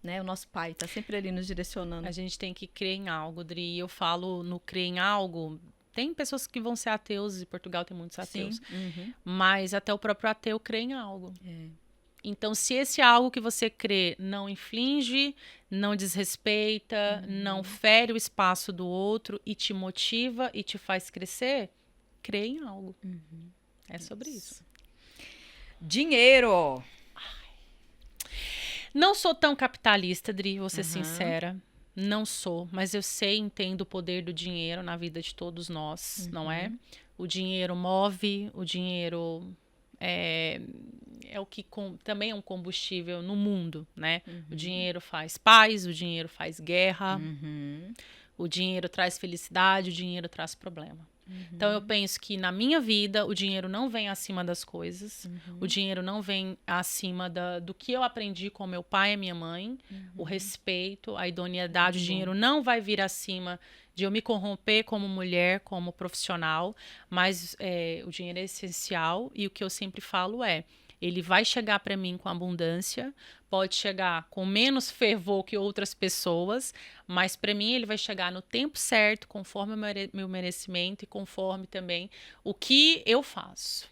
né? O nosso pai tá sempre ali nos direcionando. A gente tem que crer em algo, Dri. Eu falo no crer em algo. Tem pessoas que vão ser ateus, e Portugal tem muitos ateus. Sim. Mas até o próprio ateu crê em algo. Então, se esse algo que você crê não inflige, não desrespeita, não fere o espaço do outro e te motiva e te faz crescer, crê em algo. É sobre isso. Dinheiro. Não sou tão capitalista, Dri, vou ser sincera. Não sou, mas eu sei e entendo o poder do dinheiro na vida de todos nós, não é? O dinheiro move, o dinheiro é o que também é um combustível no mundo, né? O dinheiro faz paz, o dinheiro faz guerra, o dinheiro traz felicidade, o dinheiro traz problema. Então, eu penso que na minha vida, o dinheiro não vem acima das coisas, o dinheiro não vem acima do que eu aprendi com meu pai e minha mãe, o respeito, a idoneidade, o dinheiro não vai vir acima de eu me corromper como mulher, como profissional, mas o dinheiro é essencial e o que eu sempre falo ele vai chegar para mim com abundância, pode chegar com menos fervor que outras pessoas, mas para mim ele vai chegar no tempo certo, conforme o meu merecimento e conforme também o que eu faço,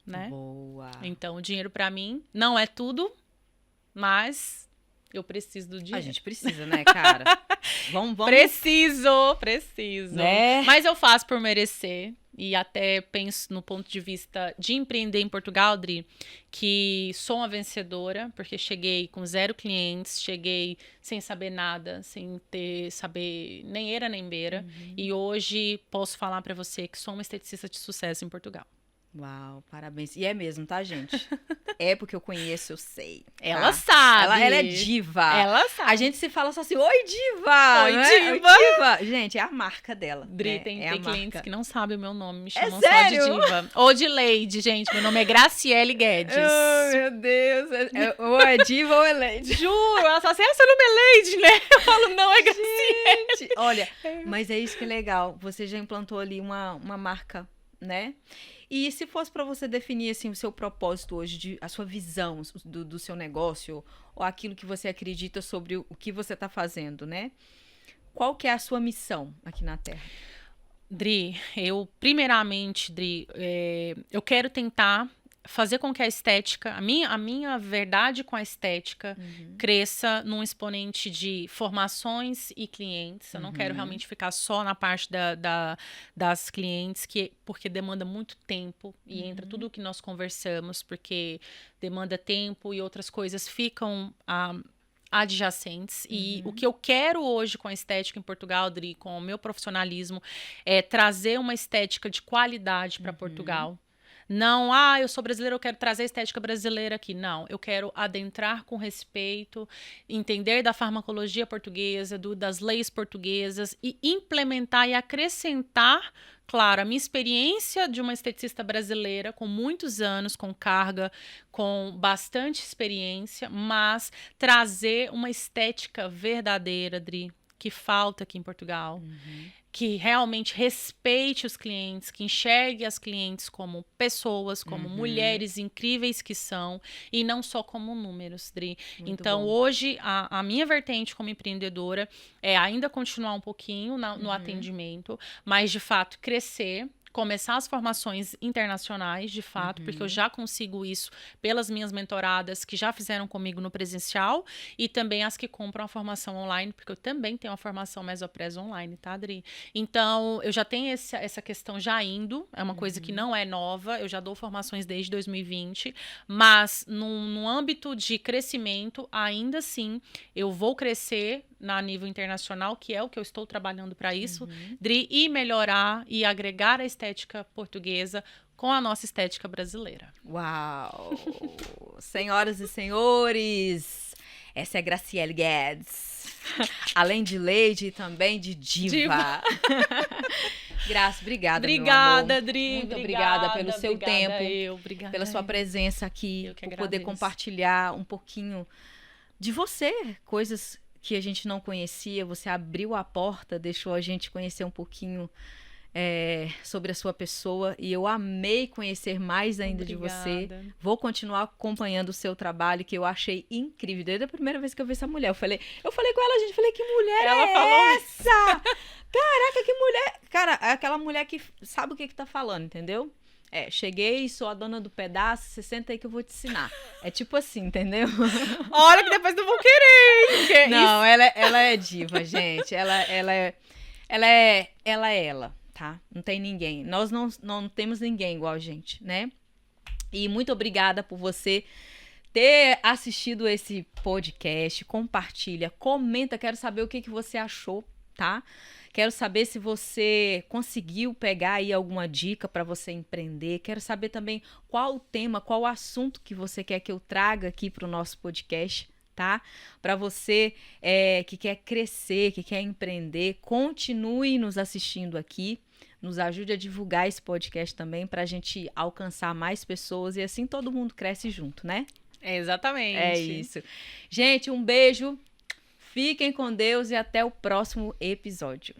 né? Boa. Então, o dinheiro para mim não é tudo, mas eu preciso do dinheiro. A gente precisa, né, cara? Vamos. Preciso. Né? Mas eu faço por merecer. E até penso no ponto de vista de empreender em Portugal, Dri, que sou uma vencedora, porque cheguei com 0 clientes, cheguei sem saber nada, sem saber nem era nem beira. E hoje posso falar para você que sou uma esteticista de sucesso em Portugal. Uau, parabéns. E é mesmo, tá, gente? É porque eu conheço, eu sei. Ela sabe. Ela é diva. Ela sabe. A gente se fala só assim, oi, diva! Oi, né? diva! Oi, diva! Gente, é a marca dela. Dri, né? tem clientes marca. que não sabem o meu nome, me chamam só sério? de diva. Ou de Lady, gente. Meu nome é Graciele Guedes. Oh, meu Deus. Ou é diva ou é lady. Juro, ela fala assim, seu nome é Lady, né? Eu falo, não, é Graciele. Gente, olha, mas é isso que é legal. Você já implantou ali uma marca, né? E se fosse para você definir assim, o seu propósito hoje, a sua visão do seu negócio, ou aquilo que você acredita sobre o que você está fazendo, né? Qual que é a sua missão aqui na Terra? Dri, primeiramente, Dri, eu quero tentar fazer com que a estética, a minha verdade com a estética cresça num exponente de formações e clientes. Eu não quero realmente ficar só na parte das clientes, porque demanda muito tempo e entra tudo o que nós conversamos, porque demanda tempo e outras coisas ficam adjacentes. E o que eu quero hoje com a estética em Portugal, Dri, com o meu profissionalismo, é trazer uma estética de qualidade para Portugal. Não, eu sou brasileira, eu quero trazer a estética brasileira aqui. Não, eu quero adentrar com respeito, entender da farmacologia portuguesa, das leis portuguesas e implementar e acrescentar, claro, a minha experiência de uma esteticista brasileira com muitos anos, com carga, com bastante experiência, mas trazer uma estética verdadeira, Dri, que falta aqui em Portugal. que realmente respeite os clientes, que enxergue as clientes como pessoas, como mulheres incríveis que são, e não só como números, Dri. Muito Então, bom. hoje, a minha vertente como empreendedora é ainda continuar um pouquinho no atendimento, mas, de fato, crescer, começar as formações internacionais, de fato, porque eu já consigo isso pelas minhas mentoradas que já fizeram comigo no presencial e também as que compram a formação online, porque eu também tenho a formação Mesopress online, tá, Adri? Então, eu já tenho essa questão já indo, é uma coisa que não é nova, eu já dou formações desde 2020, mas num âmbito de crescimento, ainda assim, eu vou crescer na nível internacional, que é o que eu estou trabalhando para isso, Dri, e melhorar e agregar a estética portuguesa com a nossa estética brasileira. Uau! Senhoras e senhores, essa é a Graciele Guedes. Além de lady, também de diva. Graça, obrigada, meu amor. Obrigada, Dri. Muito obrigada pelo seu tempo, Obrigada pela sua presença aqui, por poder agradeço. compartilhar um pouquinho de você, coisas que a gente não conhecia. Você abriu a porta, deixou a gente conhecer um pouquinho sobre a sua pessoa, e eu amei conhecer mais ainda de você. Vou continuar acompanhando o seu trabalho, que eu achei incrível. Desde a primeira vez que eu vi essa mulher, eu falei com ela, gente, falei, que mulher é essa? Caraca, que mulher! Cara, é aquela mulher que sabe o que tá falando, entendeu? Cheguei, sou a dona do pedaço, você senta aí que eu vou te ensinar. É tipo assim, entendeu? Olha que depois não vão querer. Não, ela é diva, gente. Ela é ela, tá? Não tem ninguém. Nós não temos ninguém igual a gente, né? E muito obrigada por você ter assistido esse podcast. Compartilha, comenta, quero saber o que você achou, tá? Quero saber se você conseguiu pegar aí alguma dica para você empreender. Quero saber também qual o tema, qual o assunto que você quer que eu traga aqui para o nosso podcast, tá? Para você que quer crescer, que quer empreender, continue nos assistindo aqui. Nos ajude a divulgar esse podcast também para a gente alcançar mais pessoas e assim todo mundo cresce junto, né? Exatamente. É isso. Gente, um beijo. Fiquem com Deus e até o próximo episódio.